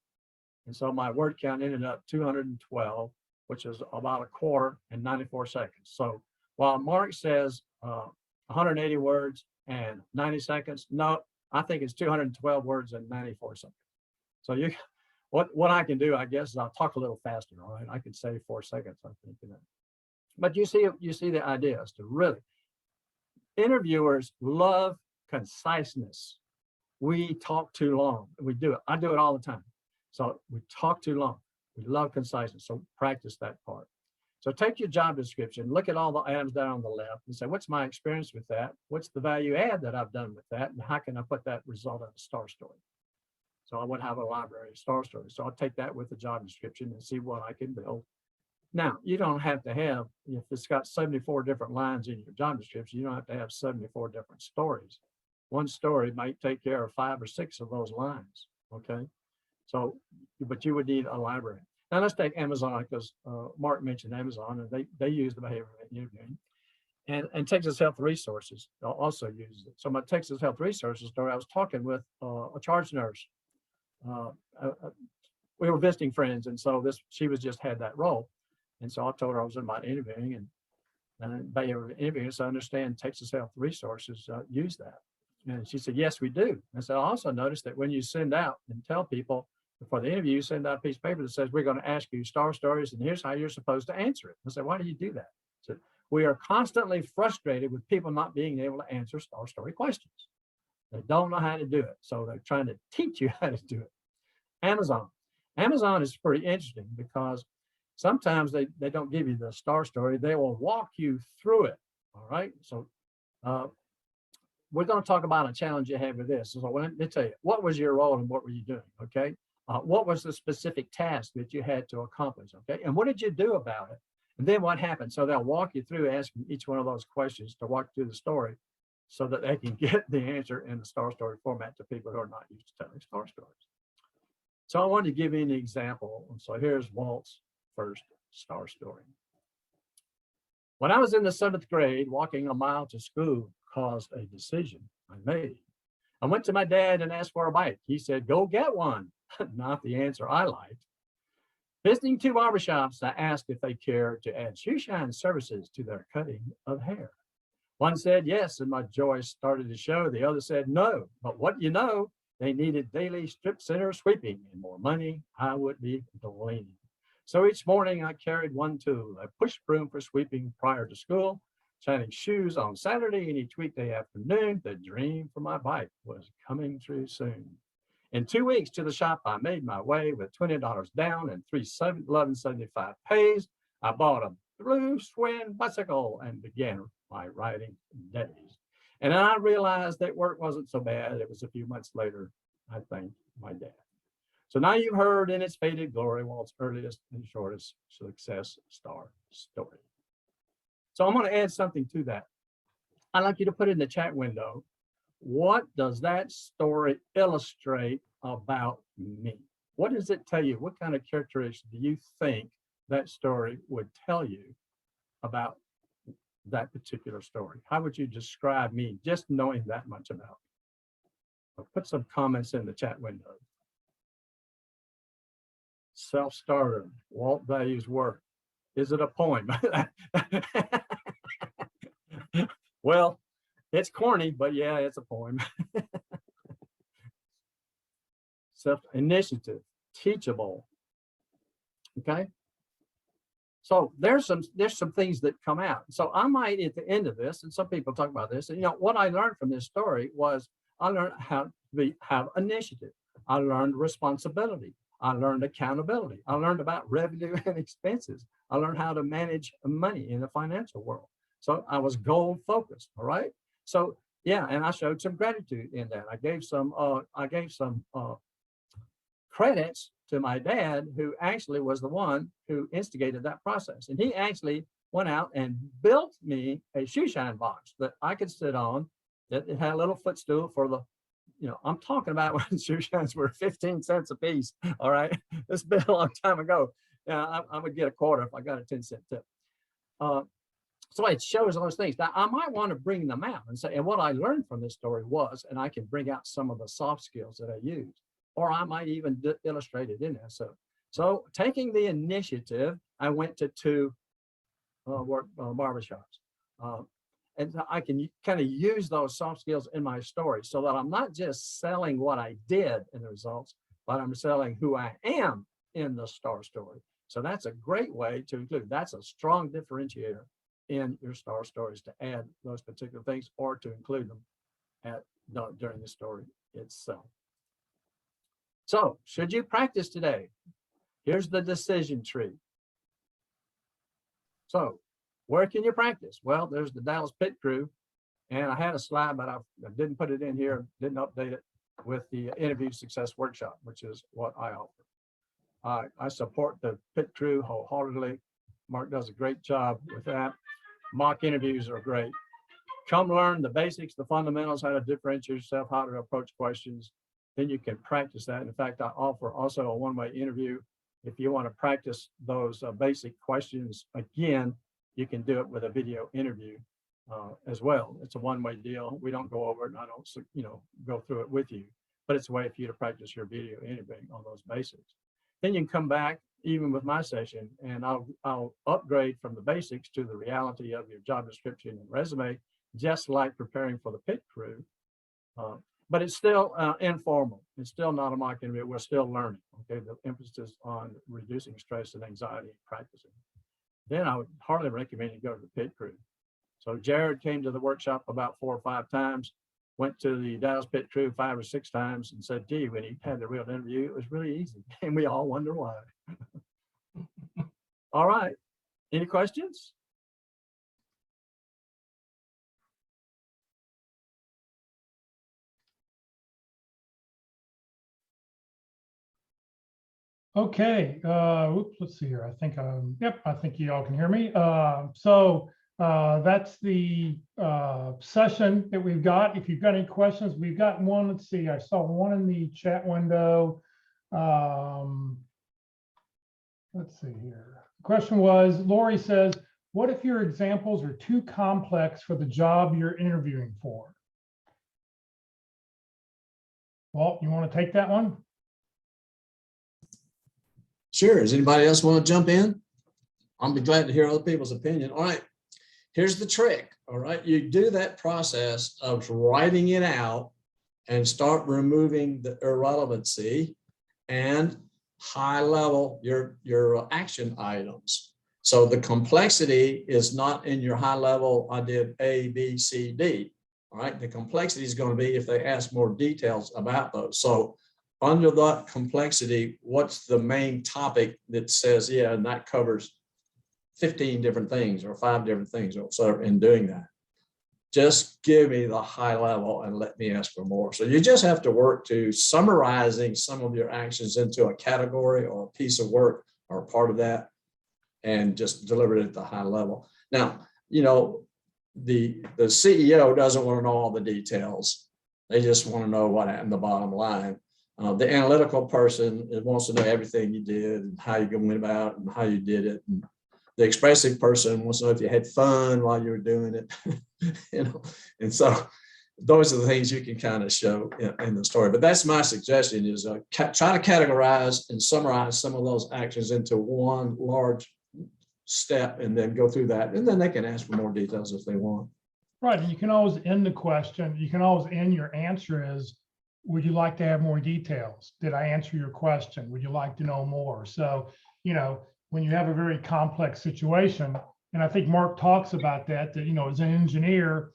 And so my word count ended up 212, which is about a quarter and 94 seconds. So while Mark says 180 words and 90 seconds, no, I think it's 212 words and 94 seconds. So what I can do, I guess, is I'll talk a little faster. All right, I could say 4 seconds, I think. But you see the idea is to really, interviewers love conciseness. We talk too long. We do it. I do it all the time. So we talk too long. We love conciseness. So practice that part. So take your job description, look at all the items down on the left and say, what's my experience with that? What's the value add that I've done with that? And how can I put that result in a STAR story? So I would have a library of STAR stories. So I'll take that with the job description and see what I can build. Now, you don't have to have, if it's got 74 different lines in your job description, you don't have to have 74 different stories. One story might take care of 5 or 6 of those lines, okay? So, but you would need a library. Now let's take Amazon, because Mark mentioned Amazon, and they use the behavioral interviewing. And Texas Health Resources also uses it. So my Texas Health Resources story, I was talking with a charge nurse. We were visiting friends, and so she was just had that role. And so I told her I was about interviewing and behavioral interviewing, so I understand Texas Health Resources use that. And she said, yes, we do. And so I also noticed that when you send out and tell people before the interview, you send out a piece of paper that says, we're going to ask you STAR stories, and here's how you're supposed to answer it. I said, why do you do that? I said, we are constantly frustrated with people not being able to answer STAR story questions. They don't know how to do it. So they're trying to teach you how to do it. Amazon is pretty interesting because sometimes they don't give you the STAR story. They will walk you through it. All right. So we're going to talk about a challenge you have with this. So let me tell you, what was your role and what were you doing? Okay. What was the specific task that you had to accomplish? Okay. And what did you do about it? And then what happens? So they'll walk you through asking each one of those questions to walk through the story so that they can get the answer in the Star Story format to people who are not used to telling Star Stories. So I wanted to give you an example. And so here's Walt's first Star Story. When I was in the 7th grade, walking a mile to school caused a decision I made. I went to my dad and asked for a bike. He said, go get one. Not the answer I liked. Visiting 2 barbershops, I asked if they cared to add shoe shine services to their cutting of hair. One said yes, and my joy started to show. The other said no, but what you know, they needed daily strip center sweeping and more money. I would be gleaning. So each morning I carried one tool, a push broom for sweeping prior to school, shining shoes on Saturday, and each weekday afternoon, the dream for my bike was coming true soon. In 2 weeks to the shop, I made my way with $20 down and $11.75 pays. I bought a blue Schwinn bicycle and began my riding days. And I realized that work wasn't so bad. It was a few months later, I thanked my dad. So now you've heard in its faded glory Walt's earliest and shortest success Star Story. So I'm going to add something to that. I'd like you to put in the chat window, what does that story illustrate about me? What does it tell you? What kind of characteristics do you think that story would tell you about that particular story? How would you describe me just knowing that much about me? So put some comments in the chat window. Self-starter, Walt values work. Is it a poem? Well, it's corny, but yeah, it's a poem. Self-initiative, teachable. Okay. So there's some things that come out. So I might at the end of this, and some people talk about this, and what I learned from this story was I learned how to have initiative. I learned responsibility. I learned accountability. I learned about revenue and expenses. I learned how to manage money in the financial world. So I was goal focused. All right. So yeah, and I showed some gratitude in that. I gave some credits to my dad, who actually was the one who instigated that process. And he actually went out and built me a shoe shine box that I could sit on, that it had a little footstool for the, I'm talking about when shoe shines were 15 cents a piece. All right. It's been a long time ago. Yeah, I would get a quarter if I got a 10-cent tip. So it shows those things. Now, I might want to bring them out and say, and what I learned from this story was, and I can bring out some of the soft skills that I used, or I might even illustrate it in there. So taking the initiative, I went to 2 barbershops. And I can kind of use those soft skills in my story so that I'm not just selling what I did in the results, but I'm selling who I am in the Star Story. So that's a great way to include. That's a strong differentiator in your Star Stories, to add those particular things or to include them during the story itself. So should you practice today? Here's the decision tree. So where can you practice? Well, there's the Dallas Pit Crew, and I had a slide, but I didn't put it in here, didn't update it with the Interview Success Workshop, which is what I offer. I support the Pit Crew wholeheartedly. Mark does a great job with that. Mock interviews are great. Come learn the basics, the fundamentals, how to differentiate yourself, how to approach questions. Then you can practice that. In fact, I offer also a one-way interview. If you want to practice those basic questions again, you can do it with a video interview as well. It's a one-way deal. We don't go over it, and I don't, go through it with you, but it's a way for you to practice your video interviewing on those basics. Then you can come back, even with my session, and I'll upgrade from the basics to the reality of your job description and resume, just like preparing for the Pit Crew. But it's still informal. It's still not a mock interview. We're still learning. Okay, the emphasis on reducing stress and anxiety and practicing. Then I would hardly recommend you go to the Pit Crew. So Jared came to the workshop about 4 or 5 times, went to the Dallas Pit Crew 5 or 6 times, and said, gee, when he had the real interview, it was really easy. And we all wonder why. All right. Any questions? Okay, whoops, let's see here. I think, yep, I think you all can hear me. That's the session that we've got. If you've got any questions, we've got one. Let's see, I saw one in the chat window. Let's see here. The question was, Lori says, what if your examples are too complex for the job you're interviewing for? Walt, you want to take that one? Sure. Does anybody else want to jump in? I'll be glad to hear other people's opinion. All right. Here's the trick. All right. You do that process of writing it out and start removing the irrelevancy and high level your action items. So the complexity is not in your high level. I did A, B, C, D. All right. The complexity is going to be if they ask more details about those. So under that complexity, what's the main topic that says, yeah, and that covers 15 different things or 5 different things or so in doing that. Just give me the high level and let me ask for more. So you just have to work to summarizing some of your actions into a category or a piece of work or part of that and just deliver it at the high level. Now, you know, the CEO doesn't want to know all the details. They just want to know what happened, the bottom line. The analytical person wants to know everything you did and how you went about and how you did it. And the expressive person wants to know if you had fun while you were doing it, you know. And so those are the things you can kind of show in the story. But that's my suggestion is try to categorize and summarize some of those actions into one large step and then go through that. And then they can ask for more details if they want. Right. And you can always end the question. You can always end your answer as, would you like to have more details? Did I answer your question? Would you like to know more? So, you know, when you have a very complex situation, and I think Mark talks about that, you know, as an engineer,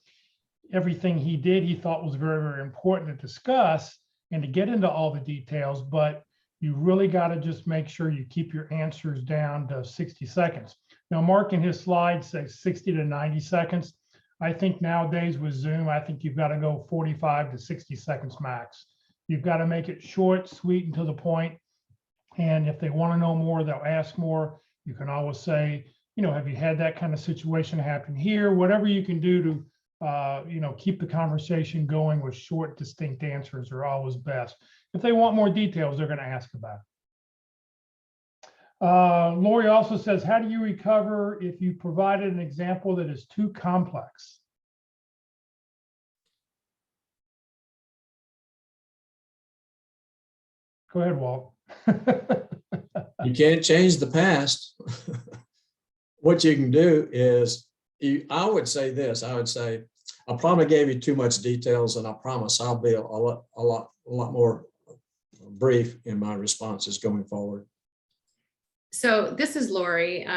everything he did, he thought was very, very important to discuss and to get into all the details, but you really got to just make sure you keep your answers down to 60 seconds. Now, Mark in his slides says 60 to 90 seconds. I think nowadays with Zoom, I think you've got to go 45 to 60 seconds max. You've got to make it short, sweet, and to the point. And if they want to know more, they'll ask more. You can always say, you know, have you had that kind of situation happen here? Whatever you can do to, you know, keep the conversation going with short, distinct answers are always best. If they want more details, they're going to ask about it. Lori also says, how do you recover if you provided an example that is too complex? Go ahead, Walt. You can't change the past. What you can do is, I would say this, I would say, I probably gave you too much details and I promise I'll be a lot more brief in my responses going forward. So this is Lori.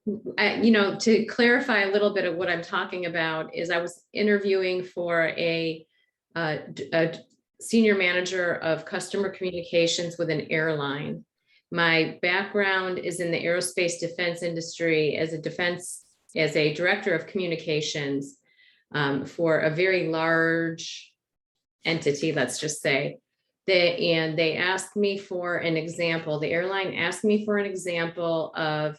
You know, to clarify a little bit of what I'm talking about is I was interviewing for a senior manager of customer communications with an airline. My background is in the aerospace defense industry as a director of communications for a very large entity, let's just say. They asked me for an example. The airline asked me for an example of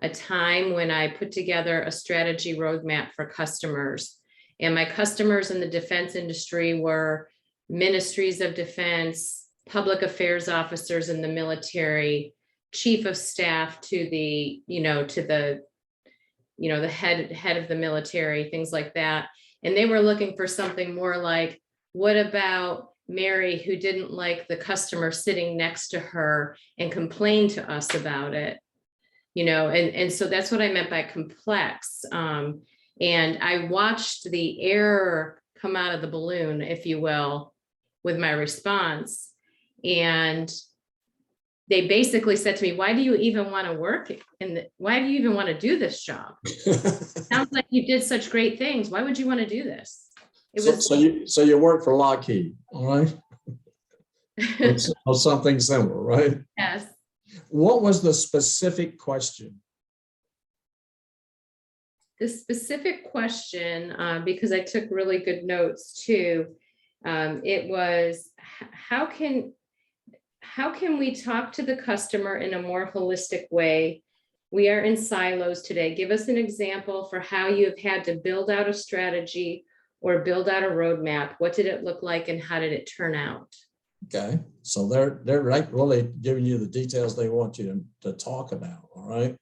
a time when I put together a strategy roadmap for customers. And my customers in the defense industry were ministries of defense, public affairs officers in the military, chief of staff to the, the head of the military, things like that. And they were looking for something more like, what about Mary, who didn't like the customer sitting next to her and complained to us about it? And so that's what I meant by complex. And I watched the air come out of the balloon, if you will, with my response. And they basically said to me, why do you even want to work? Why do you even want to do this job? Sounds like you did such great things. Why would you want to do this? So you work for Lockheed, all right? Or something similar, right? Yes. What was the specific question? The specific question, because I took really good notes too, it was, how can how can we talk to the customer in a more holistic way? We are in silos today. Give us an example for how you have had to build out a strategy or build out a roadmap. What did it look like and how did it turn out? Okay, so they're like really giving you the details they want you to talk about, all right?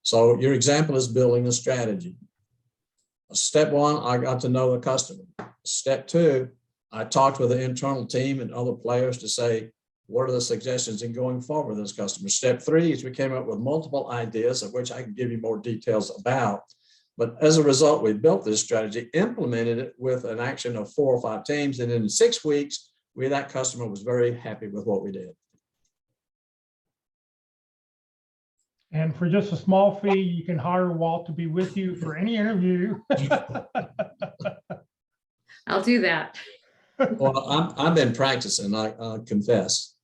So your example is building a strategy. Step one, I got to know the customer. Step two, I talked with the internal team and other players to say, what are the suggestions in going forward with this customer? Step three is we came up with multiple ideas of which I can give you more details about. But as a result, we built this strategy, implemented it with an action of 4 or 5 teams. And in 6 weeks, that customer was very happy with what we did. And for just a small fee, you can hire Walt to be with you for any interview. I'll do that. Well, I've been practicing, I confess.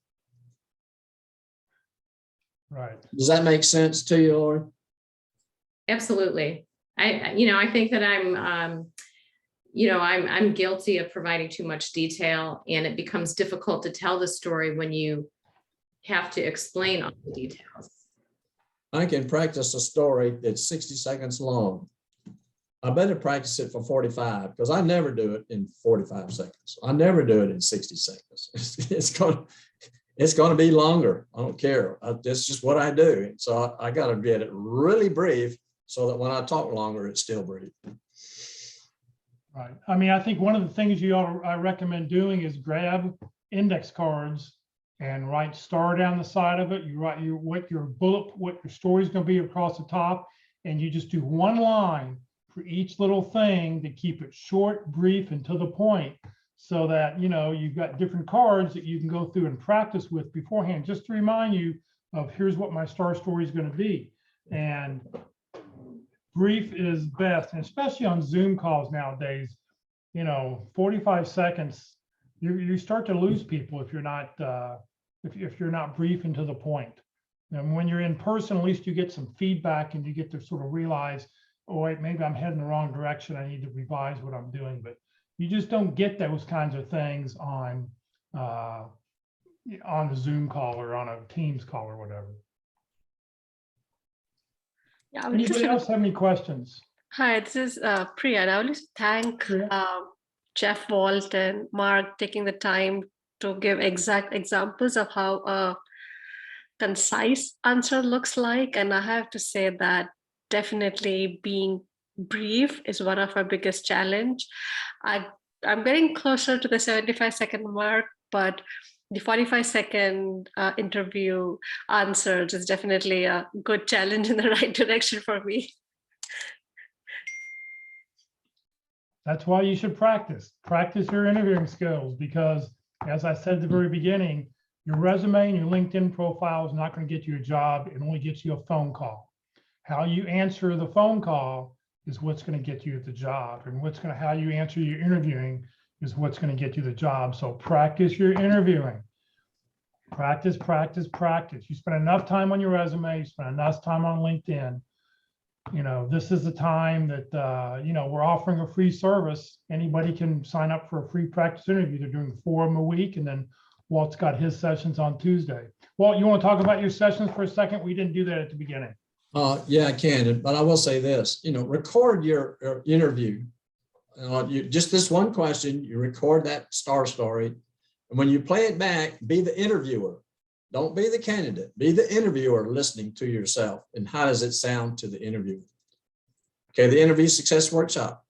Right. Does that make sense to you, Lori? Absolutely. I think that I'm guilty of providing too much detail, and it becomes difficult to tell the story when you have to explain all the details. I can practice a story that's 60 seconds long. I better practice it for 45 because I never do it in 45 seconds. I never do it in 60 seconds. It's going to be longer. I don't care. That's just what I do. So I got to get it really brief so that when I talk longer, it's still brief. Right. I mean, I think one of the things I recommend doing is grab index cards and write star down the side of it. You write what your story is going to be across the top, and you just do one line for each little thing to keep it short, brief, and to the point, so that you've got different cards that you can go through and practice with beforehand, just to remind you of here's what my star story is going to be. And brief is best, and especially on Zoom calls nowadays. 45 seconds, you start to lose people if you're not if you're not brief and to the point. And when you're in person, at least you get some feedback and you get to sort of realize, oh wait, maybe I'm heading the wrong direction. I need to revise what I'm doing. But you just don't get those kinds of things on the Zoom call or on a Teams call or whatever. Yeah, I would just Anybody else have any questions? Hi, this is Priya. And I would just thank Priya? Jeff Walt and Mark taking the time to give exact examples of how a concise answer looks like. And I have to say that definitely being brief is one of our biggest challenge. I'm getting closer to the 75-second mark, but the 45-second interview answers is definitely a good challenge in the right direction for me. That's why you should practice your interviewing skills, because as I said at the very beginning, your resume and your LinkedIn profile is not going to get you a job. It only gets you a phone call. How you answer the phone call is what's going to get you the job, and how you answer your interviewing is what's going to get you the job. So practice your interviewing. Practice, practice, practice. You spend enough time on your resume, you spend enough time on LinkedIn. This is the time that, we're offering a free service. Anybody can sign up for a free practice interview. They're doing 4 of them a week, and then Walt's got his sessions on Tuesday. Walt, you want to talk about your sessions for a second? We didn't do that at the beginning. Yeah, I can, but I will say this, record your interview. Just this one question, you record that star story. And when you play it back, be the interviewer. Don't be the candidate, be the interviewer listening to yourself. And how does it sound to the interviewer? Okay, the interview success workshop.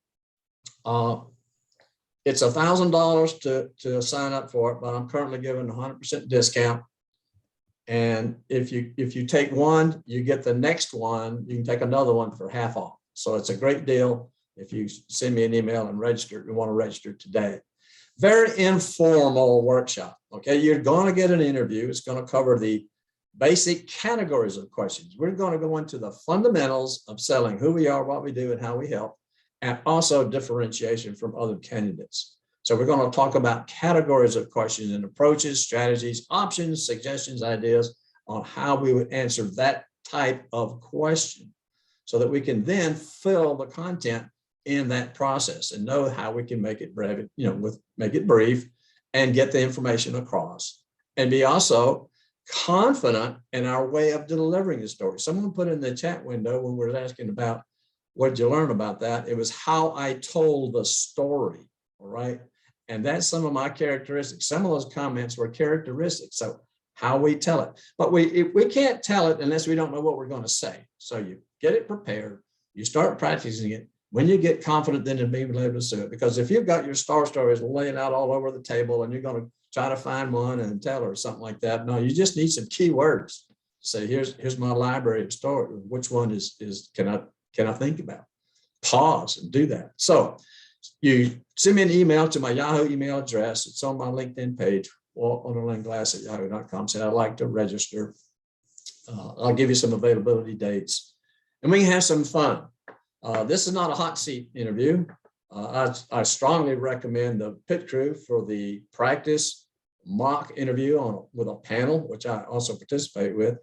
It's $1,000 to sign up for it, but I'm currently giving 100% discount. And if you take one, you get the next one, you can take another one for half off. So it's a great deal. If you send me an email and register, you want to register today. Very informal workshop. Okay, you're going to get an interview. It's going to cover the basic categories of questions. We're going to go into the fundamentals of selling, who we are, what we do, and how we help, and also differentiation from other candidates. So we're going to talk about categories of questions and approaches, strategies, options, suggestions, ideas on how we would answer that type of question, so that we can then fill the content in that process and know how we can make it breve, make it brief and get the information across and be also confident in our way of delivering the story. Someone put in the chat window when we were asking about what did you learn about that? It was how I told the story, all right? And that's some of my characteristics. Some of those comments were characteristics. So how we tell it, but we can't tell it unless we don't know what we're going to say. So you get it prepared, you start practicing it. When you get confident, then you'll be able to do it. Because if you've got your star stories laying out all over the table and you're going to try to find one and tell her something like that, no, you just need some key words. Say, here's my library of stories. Which one can I think about? Pause and do that. So you send me an email to my Yahoo email address. It's on my LinkedIn page, waltonderlinglass@yahoo.com. Say I'd like to register. I'll give you some availability dates, and we can have some fun. This is not a hot seat interview. I strongly recommend the pit crew for the practice mock interview with a panel, which I also participate with.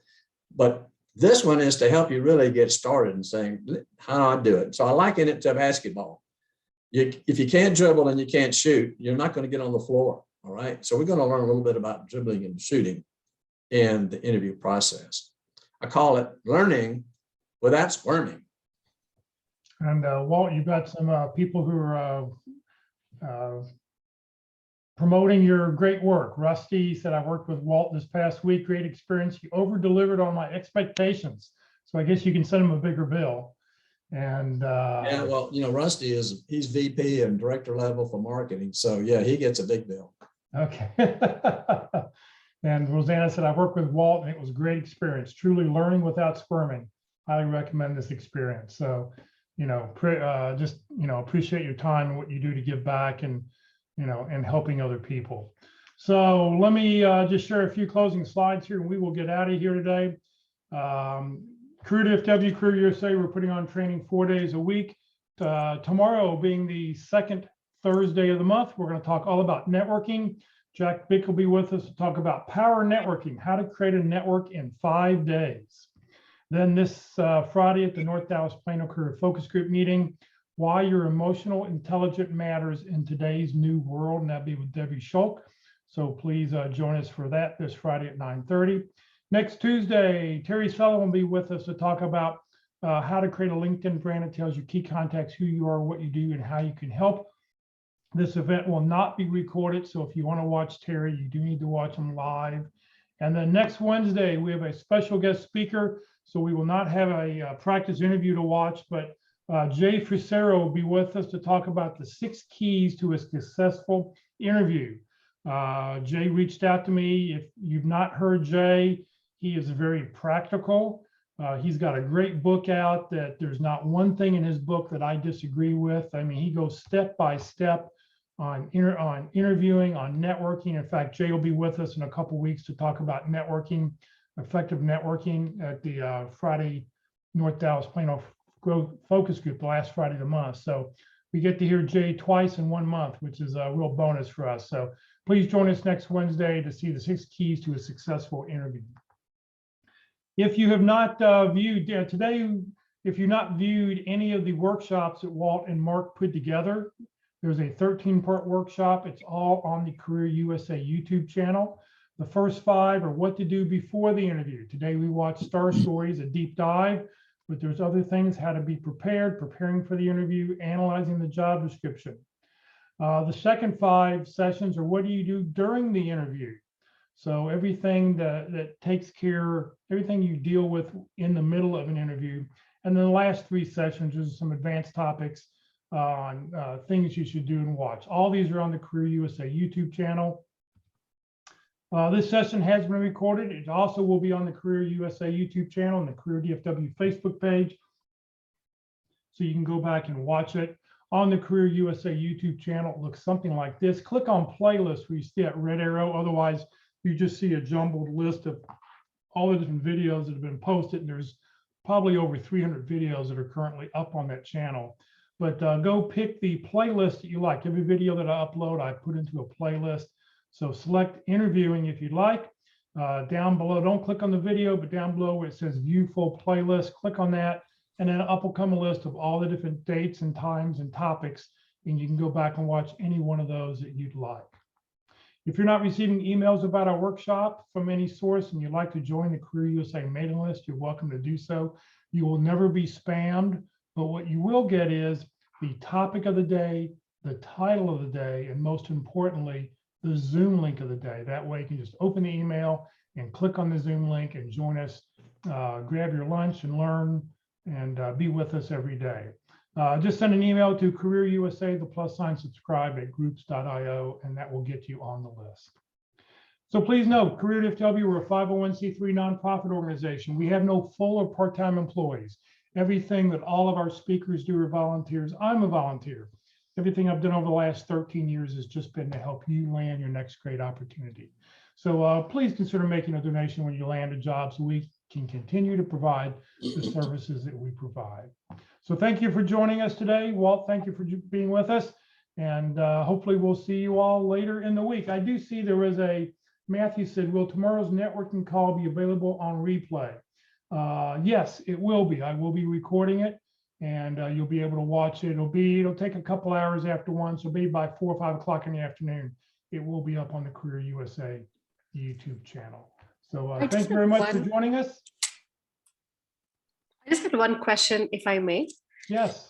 But this one is to help you really get started and saying, how do I do it? So I liken it to basketball. If you can't dribble and you can't shoot, you're not going to get on the floor. All right. So we're going to learn a little bit about dribbling and shooting in the interview process. I call it learning without squirming. And Walt, you've got some people who are promoting your great work. Rusty said, I worked with Walt this past week. Great experience. He over-delivered on my expectations. So I guess you can send him a bigger bill. And yeah, well, Rusty he's VP and director level for marketing. So yeah, he gets a big bill. Okay. And Rosanna said, I worked with Walt and it was a great experience. Truly learning without squirming. Highly recommend this experience. So, appreciate your time and what you do to give back and helping other people. So let me just share a few closing slides here and we will get out of here today. Career DFW, Career USA, we're putting on training 4 days a week. Tomorrow being the second Thursday of the month, we're going to talk all about networking. Jack Bick will be with us to talk about power networking, how to create a network in 5 days. Then this Friday at the North Dallas Plano Career Focus Group meeting, why your emotional intelligence matters in today's new world, and that'll be with Debbie Schulk. So please join us for that this Friday at 9:30. Next Tuesday, Terry Sullivan will be with us to talk about how to create a LinkedIn brand that tells your key contacts who you are, what you do, and how you can help. This event will not be recorded, so if you want to watch Terry, you do need to watch him live. And then next Wednesday, we have a special guest speaker, so we will not have a practice interview to watch, but Jay Frisero will be with us to talk about the 6 keys to a successful interview. Jay reached out to me. If you've not heard Jay, he is very practical. He's got a great book out that there's not one thing in his book that I disagree with. I mean, he goes step by step on interviewing, on networking. In fact, Jay will be with us in a couple weeks to talk about networking, effective networking at the Friday North Dallas Plano Focus Group, the last Friday of the month. So we get to hear Jay twice in 1 month, which is a real bonus for us. So please join us next Wednesday to see the 6 keys to a successful interview. If you have not viewed today, if you've not viewed any of the workshops that Walt and Mark put together, there's a 13-part workshop. It's all on the Career USA YouTube channel. The first 5 are what to do before the interview. Today we watched Star Stories, a deep dive, but there's other things, how to be prepared, preparing for the interview, analyzing the job description. The second 5 sessions are what do you do during the interview? So everything that takes care, everything you deal with in the middle of an interview. And then the last 3 sessions is some advanced topics on things you should do and watch. All these are on the Career USA YouTube channel. This session has been recorded. It also will be on the Career USA YouTube channel and the Career DFW Facebook page. So you can go back and watch it. On the Career USA YouTube channel, it looks something like this. Click on playlist where you see that red arrow. Otherwise, you just see a jumbled list of all the different videos that have been posted. And there's probably over 300 videos that are currently up on that channel. But go pick the playlist that you like. Every video that I upload, I put into a playlist. So select interviewing if you'd like. Down below, don't click on the video, but down below where it says view full playlist, click on that. And then up will come a list of all the different dates and times and topics. And you can go back and watch any one of those that you'd like. If you're not receiving emails about our workshop from any source and you'd like to join the Career USA mailing list, you're welcome to do so. You will never be spammed, but what you will get is the topic of the day, the title of the day, and most importantly, the Zoom link of the day. That way you can just open the email and click on the Zoom link and join us, grab your lunch and learn and be with us every day. Just send an email to Career USA, the + subscribe at groups.io, and that will get you on the list. So please note, Career at FW, we're a 501c3 nonprofit organization. We have no full or part-time employees. Everything that all of our speakers do are volunteers. I'm a volunteer. Everything I've done over the last 13 years has just been to help you land your next great opportunity. So please consider making a donation when you land a job so we can continue to provide the services that we provide. So thank you for joining us today. Walt, thank you for being with us. And hopefully we'll see you all later in the week. I do see there was Matthew said, will tomorrow's networking call be available on replay? Yes, it will be. I will be recording it and you'll be able to watch it. It'll take a couple hours after one. So maybe by 4 or 5 o'clock in the afternoon, it will be up on the Career USA YouTube channel. So thank you very much for joining us. I just had one question, if I may. Yes.